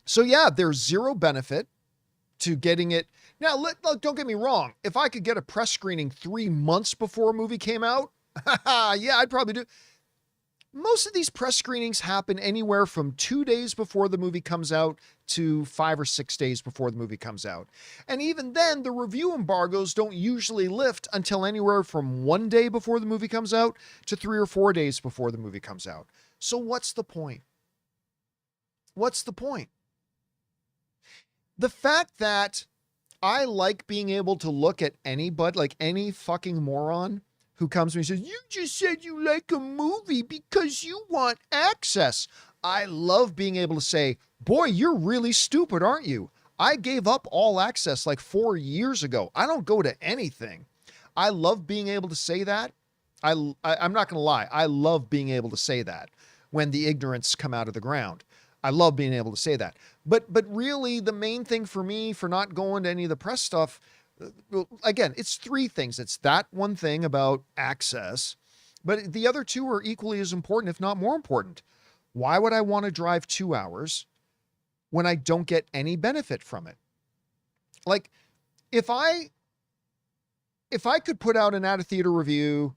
Speaker 1: So yeah, there's zero benefit to getting it. Now, look, don't get me wrong. If I could get a press screening 3 months before a movie came out, yeah, I'd probably do. Most of these press screenings happen anywhere from 2 days before the movie comes out to 5 or 6 days before the movie comes out. And even then, the review embargoes don't usually lift until anywhere from 1 day before the movie comes out to 3 or 4 days before the movie comes out. So what's the point? What's the point? The fact that I like being able to look at anybody, like any fucking moron who comes to me and says, you just said you like a movie because you want access. I love being able to say, boy, you're really stupid, aren't you? I gave up all access like 4 years ago. I don't go to anything. I love being able to say that. I'm not going to lie. I love being able to say that when the ignorance come out of the ground. I love being able to say that. But really, the main thing for me for not going to any of the press stuff, again, it's 3 things. It's that one thing about access, but the other 2 are equally as important, if not more important. Why would I want to drive 2 hours when I don't get any benefit from it? Like, if I could put out an out-of-theater review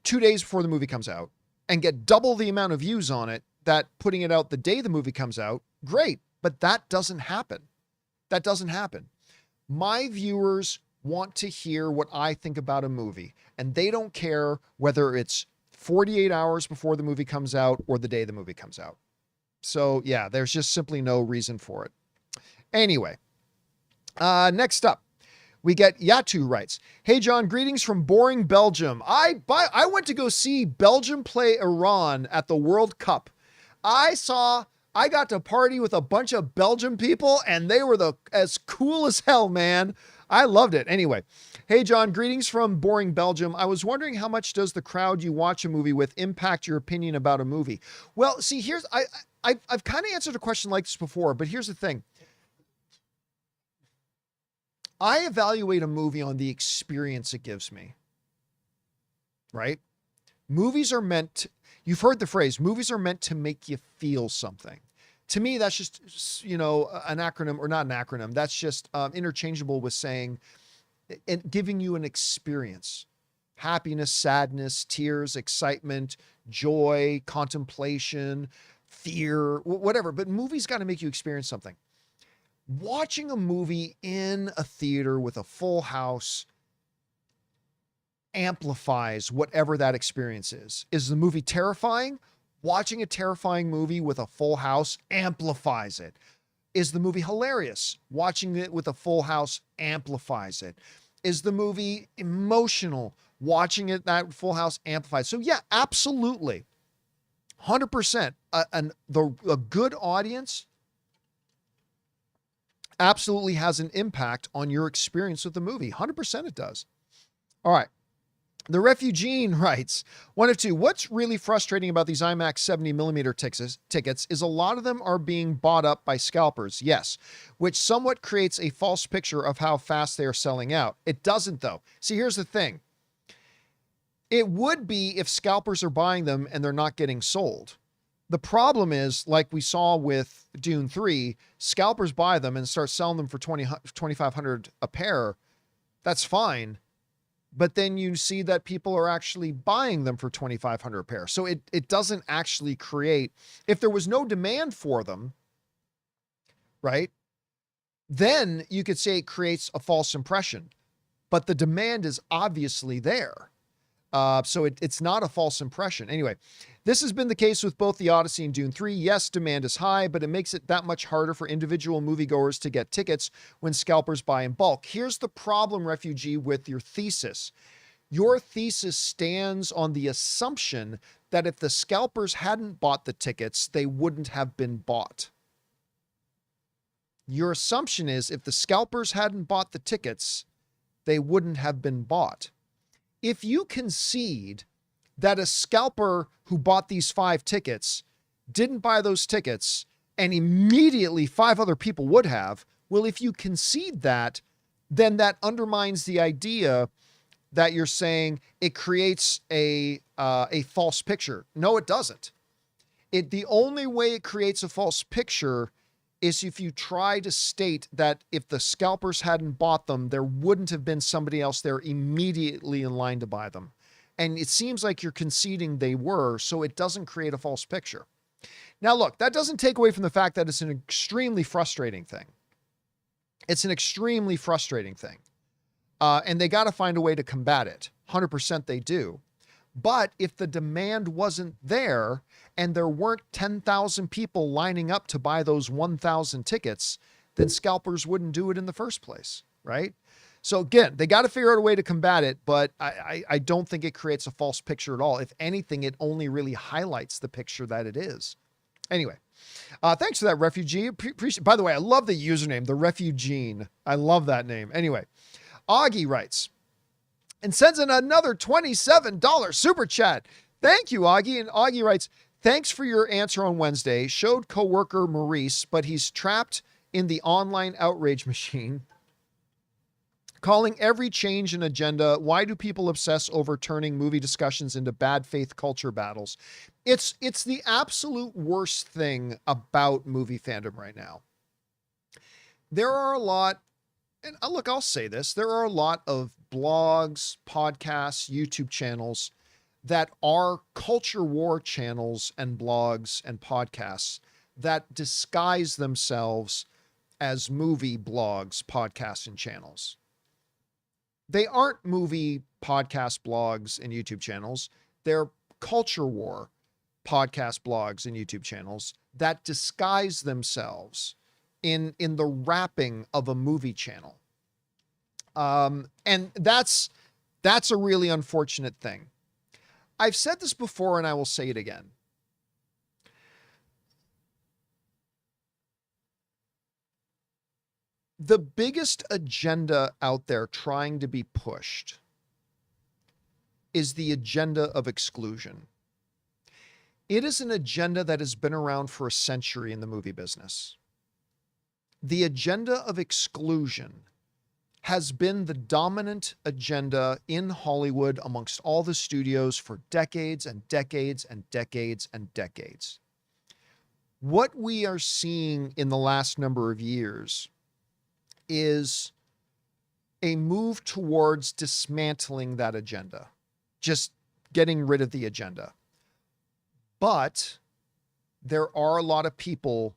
Speaker 1: 2 days before the movie comes out and get double the amount of views on it that putting it out the day the movie comes out, great. But that doesn't happen. That doesn't happen. My viewers want to hear what I think about a movie, and they don't care whether it's 48 hours before the movie comes out or the day the movie comes out. So yeah, there's just simply no reason for it. Anyway, next up, we get Yatu writes, hey John, greetings from boring Belgium. I went to go see Belgium play Iran at the World Cup. I got to party with a bunch of Belgian people and they were as cool as hell, man. I loved it. Anyway, hey John, greetings from boring Belgium. I was wondering, how much does the crowd you watch a movie with impact your opinion about a movie? Well, see, I've kind of answered a question like this before, but here's the thing. I evaluate a movie on the experience it gives me, right? Movies are meant, you've heard the phrase, movies are meant to make you feel something. To me, that's just, an acronym, or not an acronym. That's just interchangeable with saying and giving you an experience. happiness, sadness, tears, excitement, joy, contemplation, fear, whatever. But movies got to make you experience something. Watching a movie in a theater with a full house amplifies whatever that experience is. Is the movie terrifying? Watching a terrifying movie with a full house amplifies it. Is the movie hilarious? Watching it with a full house amplifies it. Is the movie emotional? Watching it, that full house amplifies. So yeah, absolutely. 100%. A good audience absolutely has an impact on your experience with the movie. 100% it does. All right. The Refugee writes, one of two, what's really frustrating about these IMAX 70 millimeter tickets is a lot of them are being bought up by scalpers. Yes, which somewhat creates a false picture of how fast they are selling out. It doesn't though. See, here's the thing. It would be if scalpers are buying them and they're not getting sold. The problem is, like we saw with Dune 3, scalpers buy them and start selling them for $2,500 a pair. That's fine. But then you see that people are actually buying them for $2,500 a pair. So it doesn't actually create, if there was no demand for them, right? Then you could say it creates a false impression, but the demand is obviously there. So it's not a false impression. Anyway, this has been the case with both the Odyssey and Dune 3. Yes, demand is high, but it makes it that much harder for individual moviegoers to get tickets when scalpers buy in bulk. Here's the problem, Refugee, with your thesis. Your thesis stands on the assumption that if the scalpers hadn't bought the tickets, they wouldn't have been bought. Your assumption is if the scalpers hadn't bought the tickets, they wouldn't have been bought. If you concede that a scalper who bought these 5 tickets didn't buy those tickets and immediately 5 other people would have, well, if you concede that, then that undermines the idea that you're saying it creates a false picture. No, it doesn't. The only way it creates a false picture is if you try to state that if the scalpers hadn't bought them, there wouldn't have been somebody else there immediately in line to buy them. And it seems like you're conceding they were, so it doesn't create a false picture. Now, look, that doesn't take away from the fact that it's an extremely frustrating thing. It's an extremely frustrating thing. And they got to find a way to combat it. 100% they do. But if the demand wasn't there and there weren't 10,000 people lining up to buy those 1,000 tickets, then scalpers wouldn't do it in the first place, right? So again, they got to figure out a way to combat it, but I don't think it creates a false picture at all. If anything, it only really highlights the picture that it is. Anyway, thanks for that, Refugee. By the way, I love the username, the Refugee. I love that name. Anyway, Augie writes, and sends in another $27 super chat. Thank you, Augie. And Augie writes, thanks for your answer on Wednesday. Showed coworker Maurice, but he's trapped in the online outrage machine, calling every change an agenda. Why do people obsess over turning movie discussions into bad faith culture battles? It's the absolute worst thing about movie fandom right now. There are a lot, and look, I'll say this, there are a lot of blogs, podcasts, YouTube channels that are culture war channels and blogs and podcasts that disguise themselves as movie blogs, podcasts, and channels. They aren't movie podcast blogs and YouTube channels. They're culture war podcast blogs and YouTube channels that disguise themselves in the wrapping of a movie channel. And that's a really unfortunate thing. I've said this before and I will say it again. The biggest agenda out there trying to be pushed is the agenda of exclusion. It is an agenda that has been around for a century in the movie business. The agenda of exclusion has been the dominant agenda in Hollywood amongst all the studios for decades and decades and decades and decades. What we are seeing in the last number of years is a move towards dismantling that agenda. just getting rid of the agenda. But there are a lot of people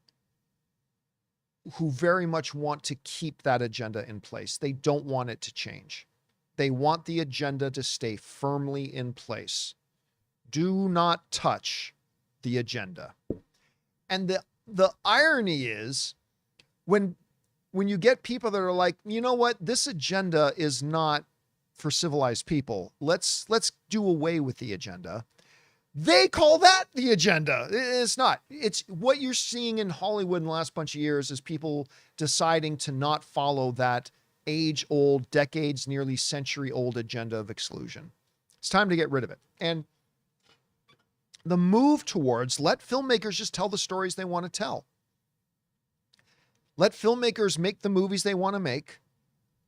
Speaker 1: who very much want to keep that agenda in place. They don't want it to change. They want the agenda to stay firmly in place. Do not touch the agenda. And the irony is when you get people that are like, you know what, this agenda is not for civilized people. Let's do away with the agenda. They call that the agenda. It's not. It's what you're seeing in Hollywood in the last bunch of years is people deciding to not follow that age-old, decades, nearly century-old agenda of exclusion. It's time to get rid of it. And the move towards let filmmakers just tell the stories they want to tell. Let filmmakers make the movies they want to make.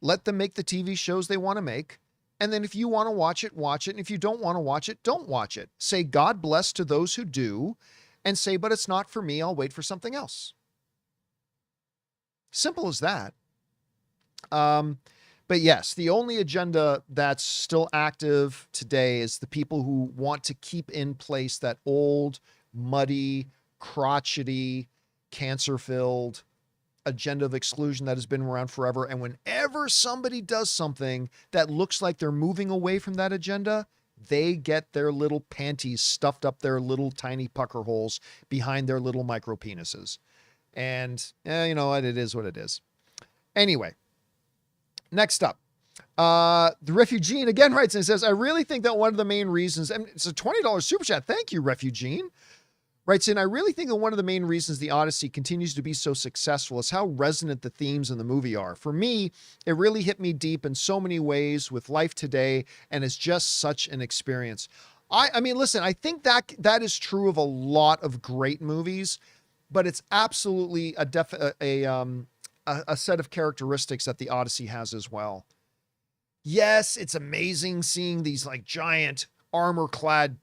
Speaker 1: Let them make the TV shows they want to make. And then if you want to watch it, watch it. And if you don't want to watch it, don't watch it. Say God bless to those who do, and say, but it's not for me. I'll wait for something else. Simple as that. But yes, the only agenda that's still active today is the people who want to keep in place that old, muddy, crotchety, cancer-filled agenda of exclusion that has been around forever. And whenever somebody does something that looks like they're moving away from that agenda, they get their little panties stuffed up their little tiny pucker holes behind their little micro penises. And you know what? It is what it is. Anyway, next up, the Refugee again writes and says, I really think that one of the main reasons, and it's a $20 super chat. Thank you, Refugee. Writes in, I really think that one of the main reasons the Odyssey continues to be so successful is how resonant the themes in the movie are. For me, it really hit me deep in so many ways with life today, and it's just such an experience. I mean, listen, I think that is true of a lot of great movies, but it's absolutely a set of characteristics that the Odyssey has as well. Yes, it's amazing seeing these like giant armor-clad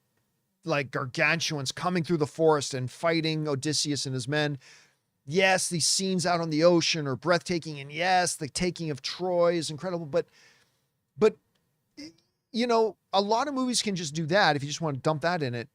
Speaker 1: like gargantuans coming through the forest and fighting Odysseus and his men. Yes, these scenes out on the ocean are breathtaking. And yes, the taking of Troy is incredible. But, you know, a lot of movies can just do that if you just want to dump that in it.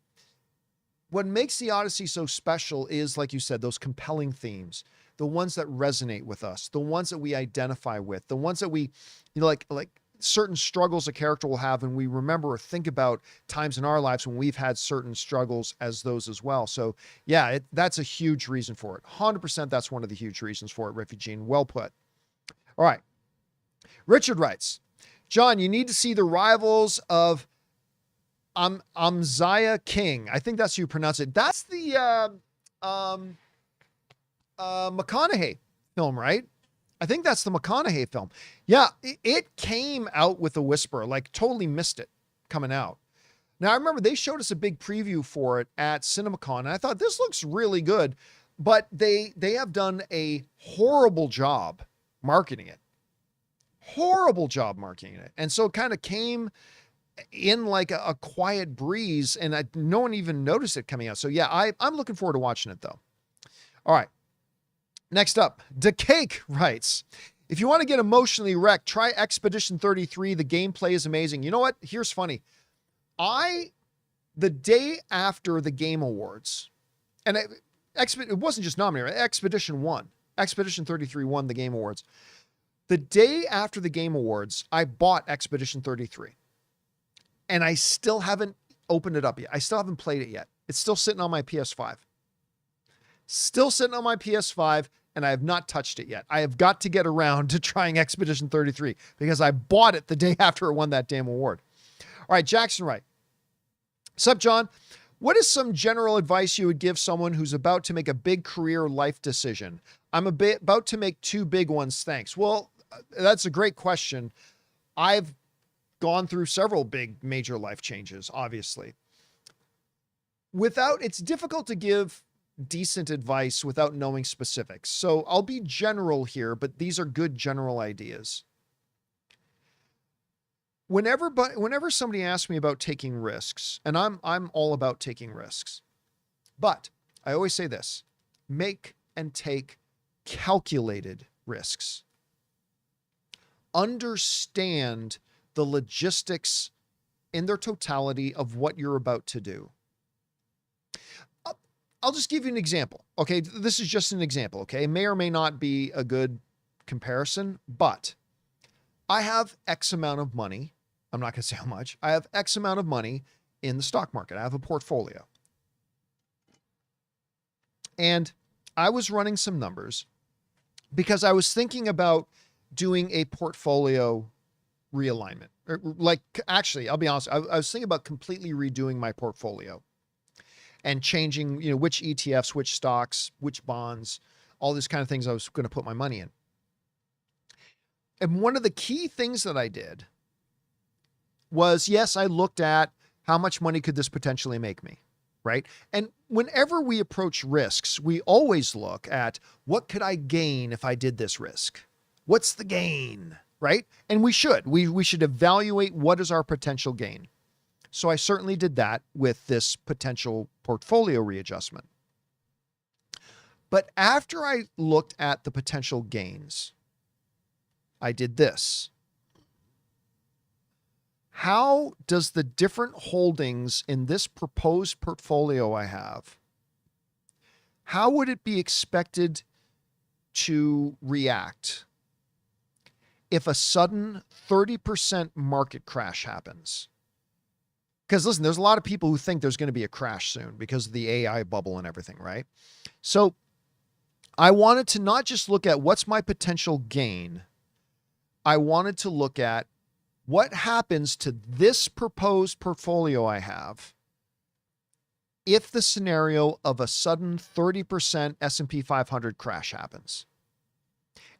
Speaker 1: What makes the Odyssey so special is, like you said, those compelling themes, the ones that resonate with us, the ones that we identify with, the ones that we, you know, like certain struggles a character will have, and we remember or think about times in our lives when we've had certain struggles as those as well. So yeah, that's a huge reason for it. 100% that's one of the huge reasons for it, Refugee. Well put. All right. Richard writes, John, you need to see the rivals of Amziah King. I think that's how you pronounce it. That's the McConaughey film, right? I think that's the McConaughey film. Yeah, it came out with a whisper, like totally missed it coming out. Now, I remember they showed us a big preview for it at CinemaCon, and I thought this looks really good, but they have done a horrible job marketing it. Horrible job marketing it. And so it kind of came in like a quiet breeze, and no one even noticed it coming out. So yeah, I'm looking forward to watching it though. All right. Next up, DeCake writes, if you want to get emotionally wrecked, try Expedition 33. The gameplay is amazing. You know what? Here's funny. The day after the Game Awards, and it wasn't just nominated, Expedition won. Expedition 33 won the Game Awards. The day after the Game Awards, I bought Expedition 33. And I still haven't opened it up yet. I still haven't played it yet. It's still sitting on my PS5. Still sitting on my PS5, and I have not touched it yet. I have got to get around to trying Expedition 33 because I bought it the day after it won that damn award. All right, Jackson Wright. Sup, John? What is some general advice you would give someone who's about to make a big career life decision? I'm about to make two big ones, thanks. Well, that's a great question. I've gone through several big major life changes, obviously. It's difficult to give decent advice without knowing specifics. So I'll be general here, but these are good general ideas. Whenever somebody asks me about taking risks, and I'm all about taking risks, but I always say this, make and take calculated risks. Understand the logistics in their totality of what you're about to do. I'll just give you an example. Okay, this is just an example. Okay, it may or may not be a good comparison, but I have X amount of money. I'm not going to say how much. I have X amount of money in the stock market. I have a portfolio. And I was running some numbers because I was thinking about doing a portfolio realignment. Like, actually, I'll be honest, I was thinking about completely redoing my portfolio and changing, which ETFs, which stocks, which bonds, all these kind of things I was going to put my money in. And one of the key things that I did was, yes, I looked at how much money could this potentially make me, right? And whenever we approach risks, we always look at what could I gain if I did this risk? What's the gain, right? And we should evaluate what is our potential gain. So I certainly did that with this potential portfolio readjustment. But after I looked at the potential gains, I did this. How does the different holdings in this proposed portfolio I have, how would it be expected to react if a sudden 30% market crash happens? Because listen, there's a lot of people who think there's going to be a crash soon because of the AI bubble and everything, right? So I wanted to not just look at what's my potential gain. I wanted to look at what happens to this proposed portfolio I have if the scenario of a sudden 30% S&P 500 crash happens.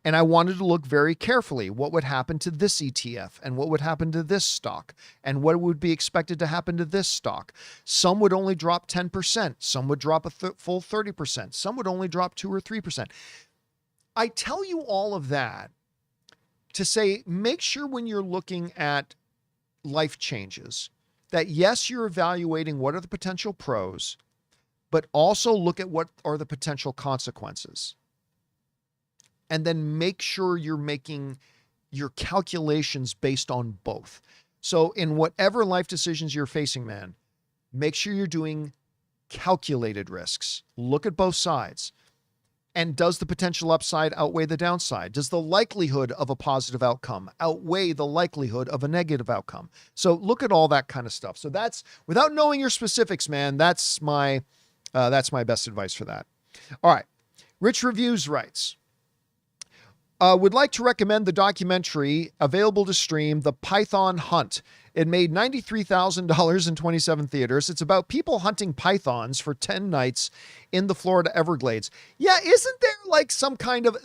Speaker 1: And I wanted to look very carefully what would happen to this ETF and what would happen to this stock and what would be expected to happen to this stock. Some would only drop 10%. Some would drop a full 30%. Some would only drop 2 or 3%. I tell you all of that to say, make sure when you're looking at life changes that yes, you're evaluating what are the potential pros, but also look at what are the potential consequences. And then make sure you're making your calculations based on both. So in whatever life decisions you're facing, man, make sure you're doing calculated risks. Look at both sides. And does the potential upside outweigh the downside? Does the likelihood of a positive outcome outweigh the likelihood of a negative outcome? So look at all that kind of stuff. So that's, without knowing your specifics, man, that's my best advice for that. All right. Rich Reviews writes, would like to recommend the documentary available to stream, The Python Hunt. It made $93,000 in 27 theaters. It's about people hunting pythons for 10 nights in the Florida Everglades. Yeah, isn't there like some kind of...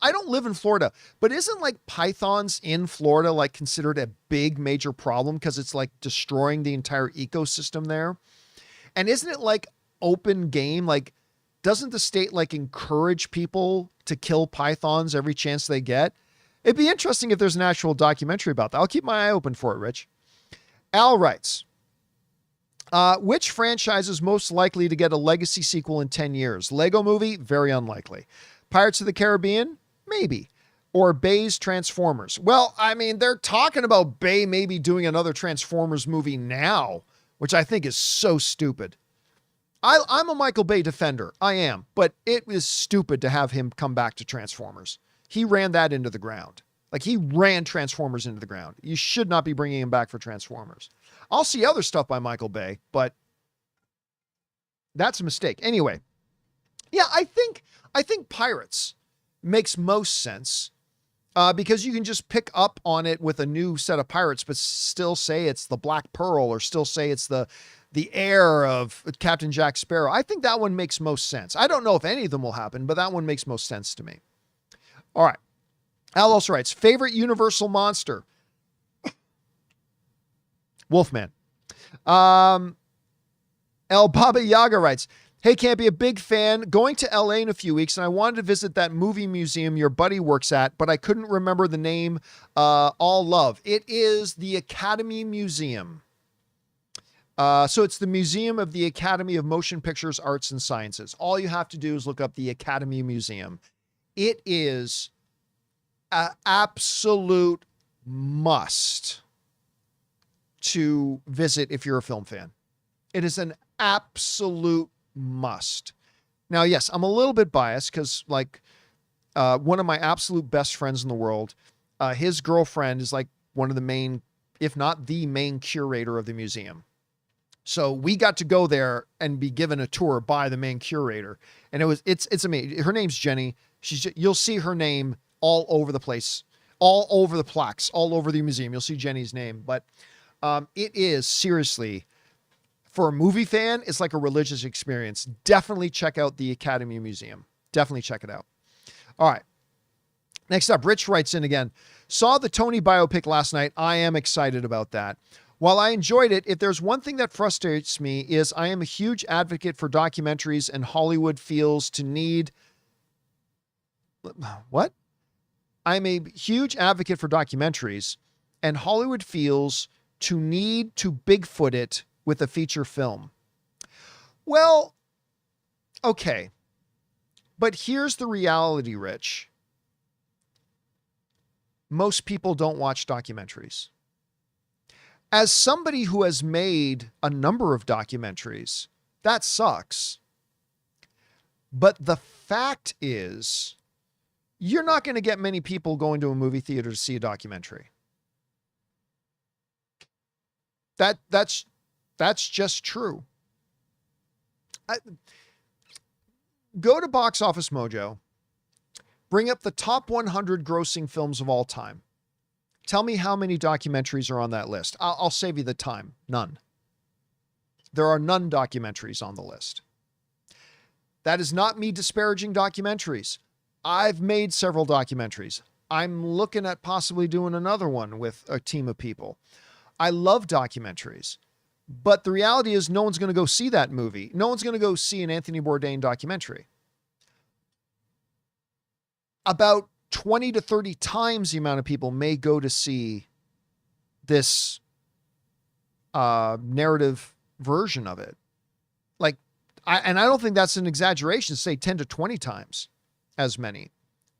Speaker 1: I don't live in Florida, but isn't like pythons in Florida like considered a big major problem because it's like destroying the entire ecosystem there? And isn't it like open game? Like, doesn't the state like encourage people to kill pythons every chance they get? It'd be interesting if there's an actual documentary about that. I'll keep my eye open for it, Rich. Al writes, which franchise is most likely to get a legacy sequel in 10 years? Lego Movie? Very unlikely. Pirates of the Caribbean? Maybe. Or Bay's Transformers? Well, I mean, they're talking about Bay maybe doing another Transformers movie now, which I think is so stupid. I'm a Michael Bay defender. I am. But it is stupid to have him come back to Transformers. He ran that into the ground. Like, he ran Transformers into the ground. You should not be bringing him back for Transformers. I'll see other stuff by Michael Bay, but that's a mistake. Anyway, yeah, I think Pirates makes most sense because you can just pick up on it with a new set of pirates, but still say it's the Black Pearl or still say it's the heir of Captain Jack Sparrow. I think that one makes most sense. I don't know if any of them will happen, but that one makes most sense to me. All right. Al also writes, favorite Universal monster? Wolfman. El Baba Yaga writes, hey, Campy, a big fan. Going to LA in a few weeks, and I wanted to visit that movie museum your buddy works at, but I couldn't remember the name. All love. It is the Academy Museum. So it's the Museum of the Academy of Motion Pictures, Arts, and Sciences. All you have to do is look up the Academy Museum. It is an absolute must to visit if you're a film fan. It is an absolute must. Now, yes, I'm a little bit biased because like one of my absolute best friends in the world, his girlfriend is like one of the main, if not the main curator of the museum. So we got to go there and be given a tour by the main curator. And it's amazing. Her name's Jenny. You'll see her name all over the place, all over the plaques, all over the museum. You'll see Jenny's name, but it is seriously, for a movie fan, it's like a religious experience. Definitely check out the Academy Museum. Definitely check it out. All right. Next up, Rich writes in again. Saw the Tony biopic last night. I am excited about that. While I enjoyed it, if there's one thing that frustrates me is I am a huge advocate for documentaries and Hollywood feels to need... What? I'm a huge advocate for documentaries and Hollywood feels to need to Bigfoot it with a feature film. Well, okay. But here's the reality, Rich. Most people don't watch documentaries. As somebody who has made a number of documentaries, that sucks. But the fact is, you're not going to get many people going to a movie theater to see a documentary. That's just true. Go to Box Office Mojo, bring up the top 100 grossing films of all time. Tell me how many documentaries are on that list. I'll save you the time. None. There are none documentaries on the list. That is not me disparaging documentaries. I've made several documentaries. I'm looking at possibly doing another one with a team of people. I love documentaries, but the reality is no one's going to go see that movie. No one's going to go see an Anthony Bourdain documentary. About 20 to 30 times the amount of people may go to see this narrative version of it. Like, I don't think that's an exaggeration to say 10 to 20 times as many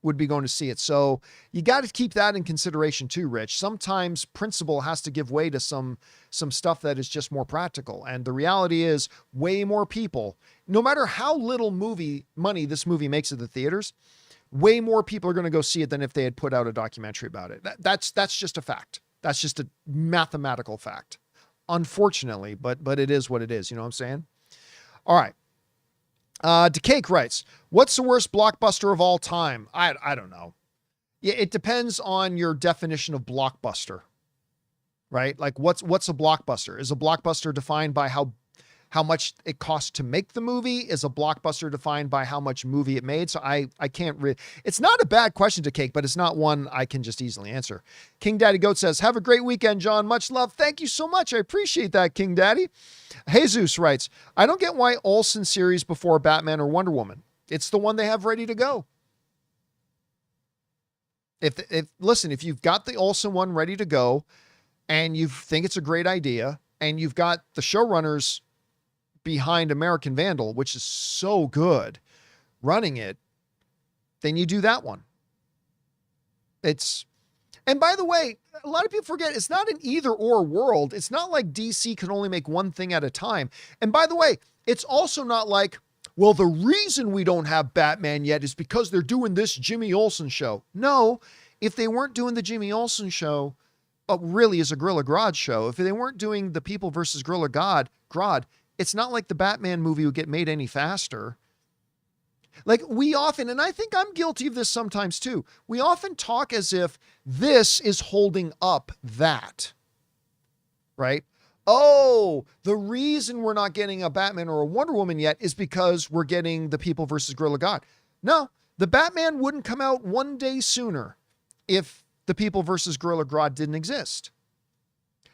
Speaker 1: would be going to see it. So you got to keep that in consideration too, Rich. Sometimes principle has to give way to some stuff that is just more practical. And the reality is way more people, no matter how little money this movie makes at the theaters, way more people are going to go see it than if they had put out a documentary about it. That's just a fact. That's just a mathematical fact, unfortunately, but it is what it is. You know what I'm saying? All right. DeCake writes, what's the worst blockbuster of all time? I don't know. Yeah, it depends on your definition of blockbuster, right? Like what's a blockbuster? Is a blockbuster defined by how much it costs to make the movie? Is a blockbuster defined by how much movie it made? So I can't really, it's not a bad question to cake, but it's not one I can just easily answer. King Daddy Goat says, have a great weekend, John. Much love. Thank you so much. I appreciate that, King Daddy. Jesus writes, I don't get why Olsen series before Batman or Wonder Woman. It's the one they have ready to go. Listen, if you've got the Olsen one ready to go and you think it's a great idea and you've got the showrunners behind American Vandal, which is so good, running it, then you do that one. And by the way, a lot of people forget it's not an either or world. It's not like DC can only make one thing at a time. And by the way, it's also not like, well, the reason we don't have Batman yet is because they're doing this Jimmy Olsen show. No, if they weren't doing the Jimmy Olsen show, really is a Gorilla Grodd show. If they weren't doing the People versus Gorilla Grodd, it's not like the Batman movie would get made any faster. Like we often, and I think I'm guilty of this sometimes too, we often talk as if this is holding up that, right? Oh, the reason we're not getting a Batman or a Wonder Woman yet is because we're getting the People versus Gorilla Grodd. No, the Batman wouldn't come out one day sooner if the People versus Gorilla Grodd didn't exist.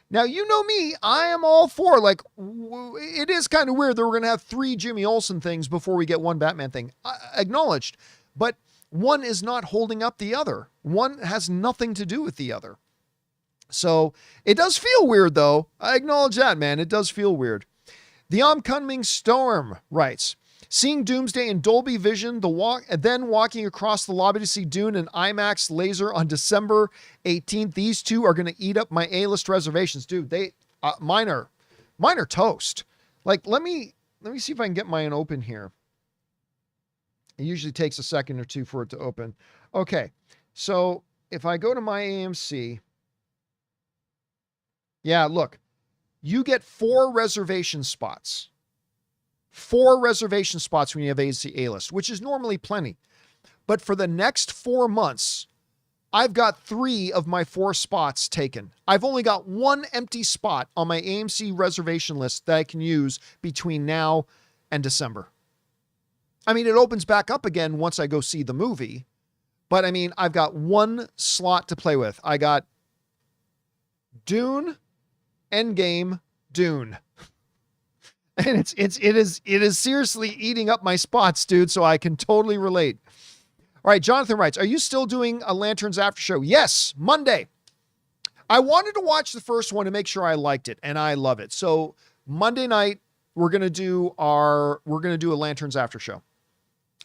Speaker 1: Now, you know me, I am all for, like, it is kind of weird that we're going to have 3 Jimmy Olsen things before we get one Batman thing. Acknowledged. But one is not holding up the other. One has nothing to do with the other. So it does feel weird, though. I acknowledge that, man. It does feel weird. The Oncoming Storm writes, seeing Doomsday in Dolby Vision, then walking across the lobby to see Dune in IMAX laser on December 18th. These two are going to eat up my A-list reservations. Dude, Mine are toast. Like, let me see if I can get mine open here. It usually takes a second or two for it to open. Okay. So if I go to my AMC, yeah, look, you get 4 reservation spots. 4 reservation spots when you have AMC A-List, which is normally plenty. But for the next 4 months, I've got 3 of my 4 spots taken. I've only got 1 empty spot on my AMC reservation list that I can use between now and December. I mean, it opens back up again once I go see the movie. But I mean, I've got 1 slot to play with. I got Dune, Endgame, Dune. And it is seriously eating up my spots, dude, so I can totally relate. All right, Jonathan writes, are you still doing a Lanterns After Show? Yes, Monday. I wanted to watch the first one to make sure I liked it, and I love it. So Monday night, we're gonna do a Lanterns After Show.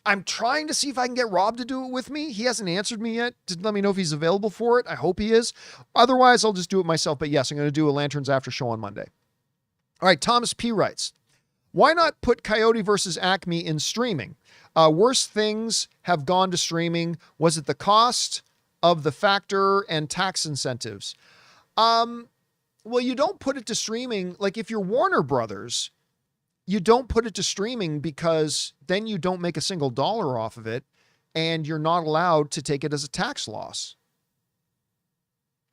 Speaker 1: I'm trying to see if I can get Rob to do it with me. He hasn't answered me yet. Didn't let me know if he's available for it. I hope he is. Otherwise, I'll just do it myself. But yes, I'm going to do a Lanterns After Show on Monday. All right, Thomas P. writes, why not put Coyote versus Acme in streaming? Worse things have gone to streaming. Was it the cost of the factor and tax incentives? Well, you don't put it to streaming. Like if you're Warner Brothers, you don't put it to streaming because then you don't make a single dollar off of it and you're not allowed to take it as a tax loss.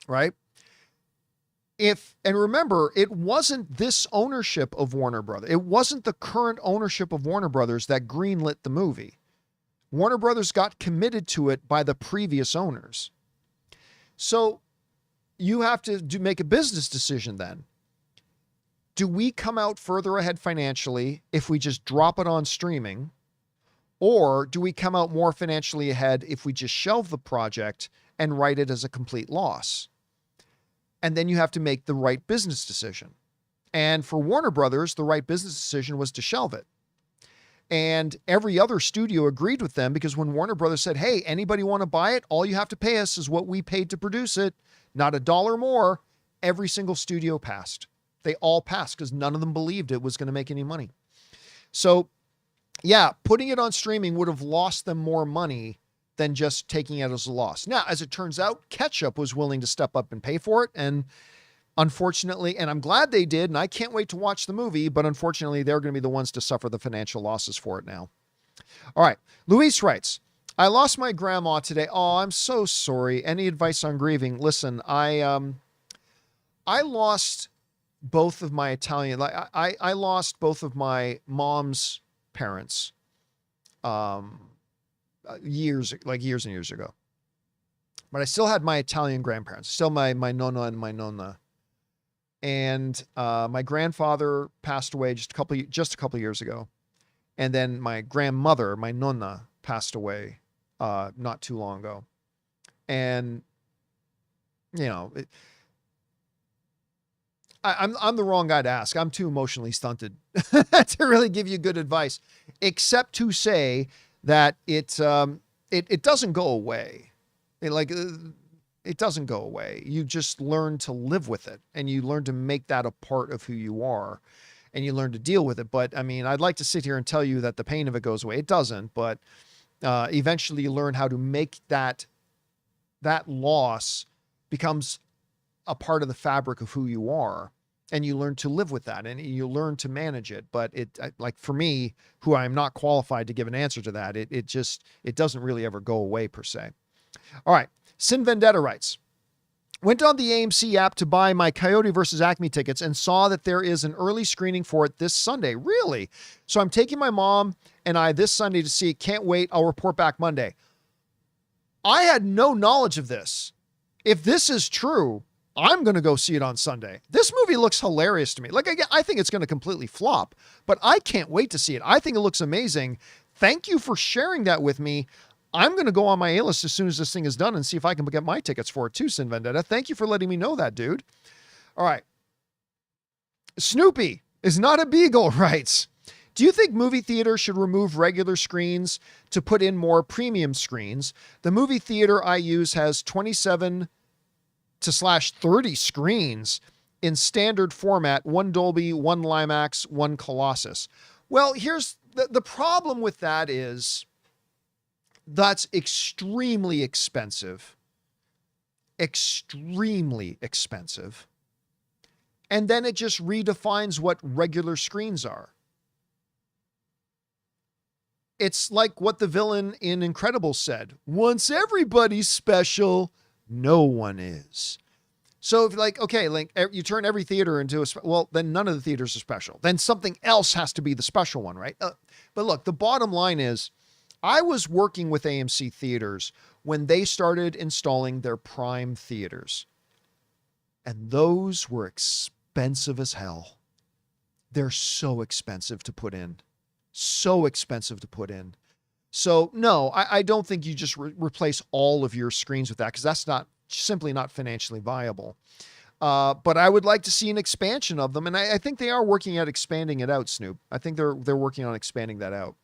Speaker 1: Right? And remember, it wasn't this ownership of Warner Brothers. It wasn't the current ownership of Warner Brothers that greenlit the movie. Warner Brothers got committed to it by the previous owners. So you have to make a business decision then. Do we come out further ahead financially if we just drop it on streaming? Or do we come out more financially ahead if we just shelve the project and write it as a complete loss? And then you have to make the right business decision. And for Warner Brothers, the right business decision was to shelve it. And every other studio agreed with them because when Warner Brothers said, hey, anybody want to buy it? All you have to pay us is what we paid to produce it, not a dollar more. Every single studio passed. They all passed because none of them believed it was going to make any money. So yeah, putting it on streaming would have lost them more money than just taking it as a loss. Now, as it turns out, Ketchup was willing to step up and pay for it. And unfortunately, and I'm glad they did, and I can't wait to watch the movie, but unfortunately, they're going to be the ones to suffer the financial losses for it now. All right. Luis writes, I lost my grandma today. Oh, I'm so sorry. Any advice on grieving? Listen, I lost both of my Italian, I lost both of my mom's parents, years and years ago. But I still had my Italian grandparents, still my nonna and my nonna. And my grandfather passed away just a couple years ago. And then my grandmother, my nonna, passed away not too long ago. And you know, I'm the wrong guy to ask. I'm too emotionally stunted to really give you good advice, except to say that it doesn't go away. It doesn't go away. You just learn to live with it and you learn to make that a part of who you are and you learn to deal with it. But I mean, I'd like to sit here and tell you that the pain of it goes away. It doesn't, but eventually you learn how to make that loss becomes a part of the fabric of who you are, and you learn to live with that and you learn to manage it. But like for me, who I'm not qualified to give an answer to that, it doesn't really ever go away per se. All right. Sin Vendetta writes, went on the AMC app to buy my Coyote versus Acme tickets and saw that there is an early screening for it this Sunday. Really? So I'm taking my mom and I this Sunday to see it. Can't wait. I'll report back Monday. I had no knowledge of this. If this is true, I'm going to go see it on Sunday. This movie looks hilarious to me. Like, I think it's going to completely flop, but I can't wait to see it. I think it looks amazing. Thank you for sharing that with me. I'm going to go on my A-list as soon as this thing is done and see if I can get my tickets for it too, Sin Vendetta. Thank you for letting me know that, dude. All right. Snoopy is not a beagle writes, do you think movie theaters should remove regular screens to put in more premium screens? The movie theater I use has 27 to /30 screens. in standard format, 1 Dolby, 1 Limax, 1 Colossus. Well, here's the problem with that is that's extremely expensive. Extremely expensive. And then it just redefines what regular screens are. It's like what the villain in Incredibles said. Once everybody's special, no one is. So if like, okay, like you turn every theater into well, then none of the theaters are special. Then something else has to be the special one, right? But look, the bottom line is I was working with AMC theaters when they started installing their prime theaters. And those were expensive as hell. They're so expensive to put in. So expensive to put in. So no, I don't think you just replace all of your screens with that, because that's simply not financially viable. But I would like to see an expansion of them. And I think they are working at expanding it out, Snoop. I think they're working on expanding that out.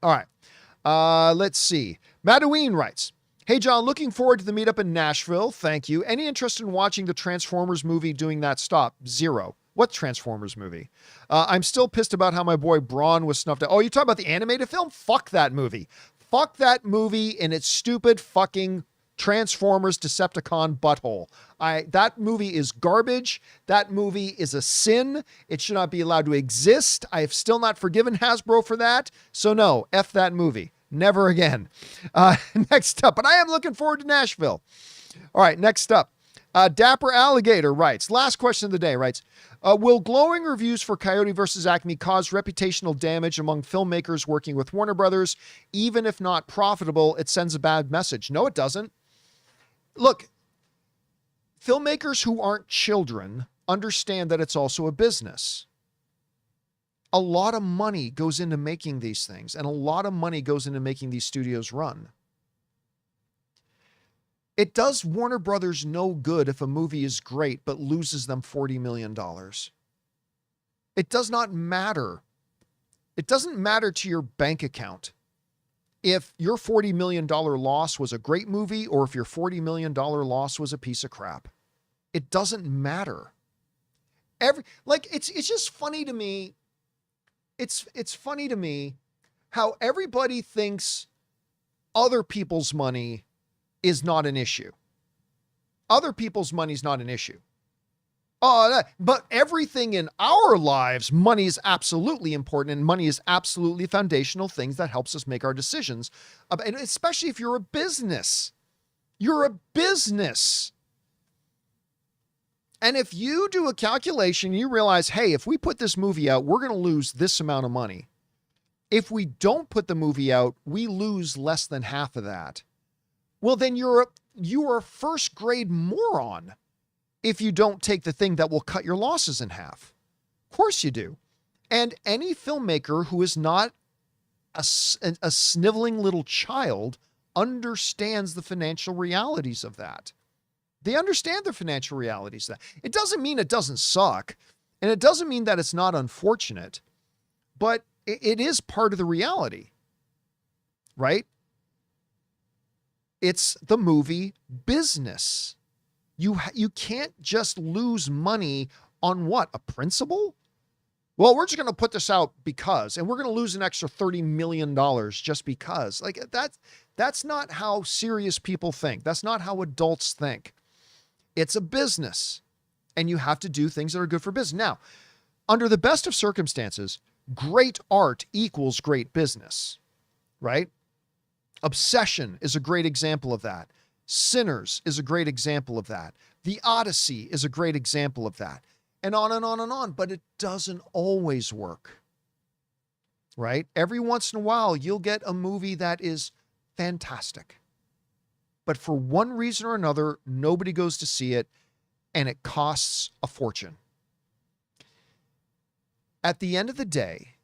Speaker 1: All right. Let's see. Madaween writes, hey, John, looking forward to the meetup in Nashville. Thank you. Any interest in watching the Transformers movie doing that stop? Zero. What Transformers movie? I'm still pissed about how my boy Braun was snuffed out. Oh, you talking about the animated film? Fuck that movie. Fuck that movie and its stupid fucking Transformers Decepticon butthole. That movie is garbage. That movie is a sin. It should not be allowed to exist. I have still not forgiven Hasbro for that. So no, F that movie. Never again. Next up, but I am looking forward to Nashville. All right, next up. Dapper Alligator writes, last question of the day, writes, will glowing reviews for Coyote vs. Acme cause reputational damage among filmmakers working with Warner Brothers? Even if not profitable, it sends a bad message. No, it doesn't. Look, filmmakers who aren't children understand that it's also a business. A lot of money goes into making these things, and a lot of money goes into making these studios run. It does Warner Brothers no good if a movie is great but loses them $40 million. It does not matter. It doesn't matter to your bank account if your $40 million loss was a great movie or if your $40 million loss was a piece of crap. It doesn't matter. It's just funny to me. It's funny to me how everybody thinks other people's money is not an issue. Other people's money is not an issue. But everything in our lives, money is absolutely important, and money is absolutely foundational things that helps us make our decisions. And especially if you're a business. You're a business. And if you do a calculation, you realize, hey, if we put this movie out, we're going to lose this amount of money. If we don't put the movie out, we lose less than half of that. Well, then you are a first grade moron if you don't take the thing that will cut your losses in half. Of course you do. And any filmmaker who is not a sniveling little child understands the financial realities of that. They understand the financial realities of that. It doesn't mean it doesn't suck, and it doesn't mean that it's not unfortunate, but it is part of the reality, right? It's the movie business. You can't just lose money on what? A principle? Well, we're just going to put this out because, and we're going to lose an extra $30 million just because. Like that's not how serious people think. That's not how adults think. It's a business, and you have to do things that are good for business. Now, under the best of circumstances, great art equals great business, right? Obsession is a great example of that. Sinners is a great example of that. The Odyssey is a great example of that. And on and on and on. But it doesn't always work, right? Every once in a while, you'll get a movie that is fantastic. But for one reason or another, nobody goes to see it, and it costs a fortune. At the end of the day,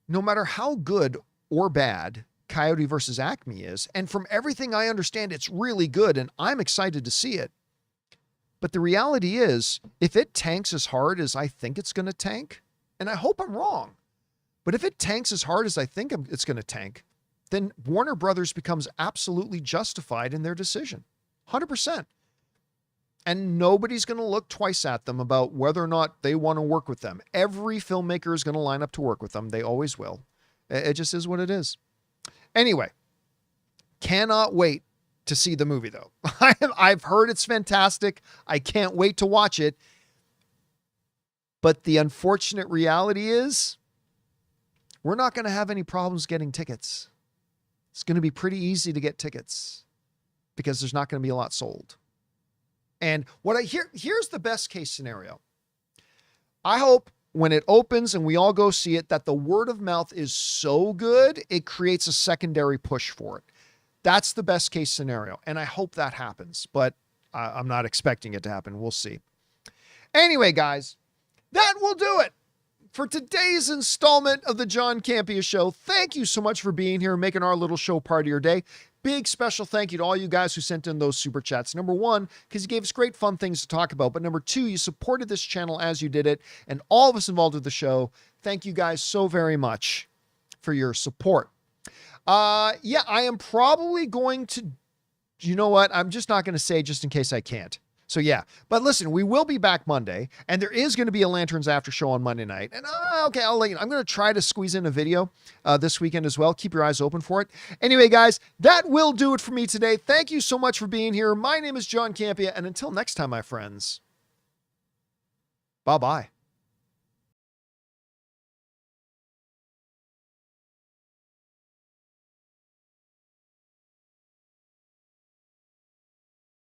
Speaker 1: no matter how good or bad Coyote versus Acme is, and from everything I understand, it's really good, and I'm excited to see it. But the reality is, if it tanks as hard as I think it's going to tank, and I hope I'm wrong, but if it tanks as hard as I think it's going to tank, then Warner Brothers becomes absolutely justified in their decision. 100%. And nobody's going to look twice at them about whether or not they want to work with them. Every filmmaker is going to line up to work with them. They always will. It just is what it is. Anyway, cannot wait to see the movie, though. I've heard it's fantastic. I can't wait to watch it. But the unfortunate reality is we're not going to have any problems getting tickets. It's going to be pretty easy to get tickets because there's not going to be a lot sold. And what I hear, here's the best case scenario. I hope when it opens and we all go see it, that the word of mouth is so good, it creates a secondary push for it. That's the best case scenario. And I hope that happens, but I'm not expecting it to happen. We'll see. Anyway, guys, that will do it for today's installment of the John Campea Show. Thank you so much for being here and making our little show part of your day. Big special thank you to all you guys who sent in those super chats. Number one, because you gave us great fun things to talk about. But number two, you supported this channel as you did it. And all of us involved with the show, thank you guys so very much for your support. Yeah, I am probably going to, you know what? I'm just not going to say just in case I can't. So yeah, but listen, we will be back Monday, and there is going to be a Lanterns After Show on Monday night. And okay, I'll let you know. I'm going to try to squeeze in a video this weekend as well. Keep your eyes open for it. Anyway, guys, that will do it for me today. Thank you so much for being here. My name is John Campea, and until next time, my friends, bye-bye.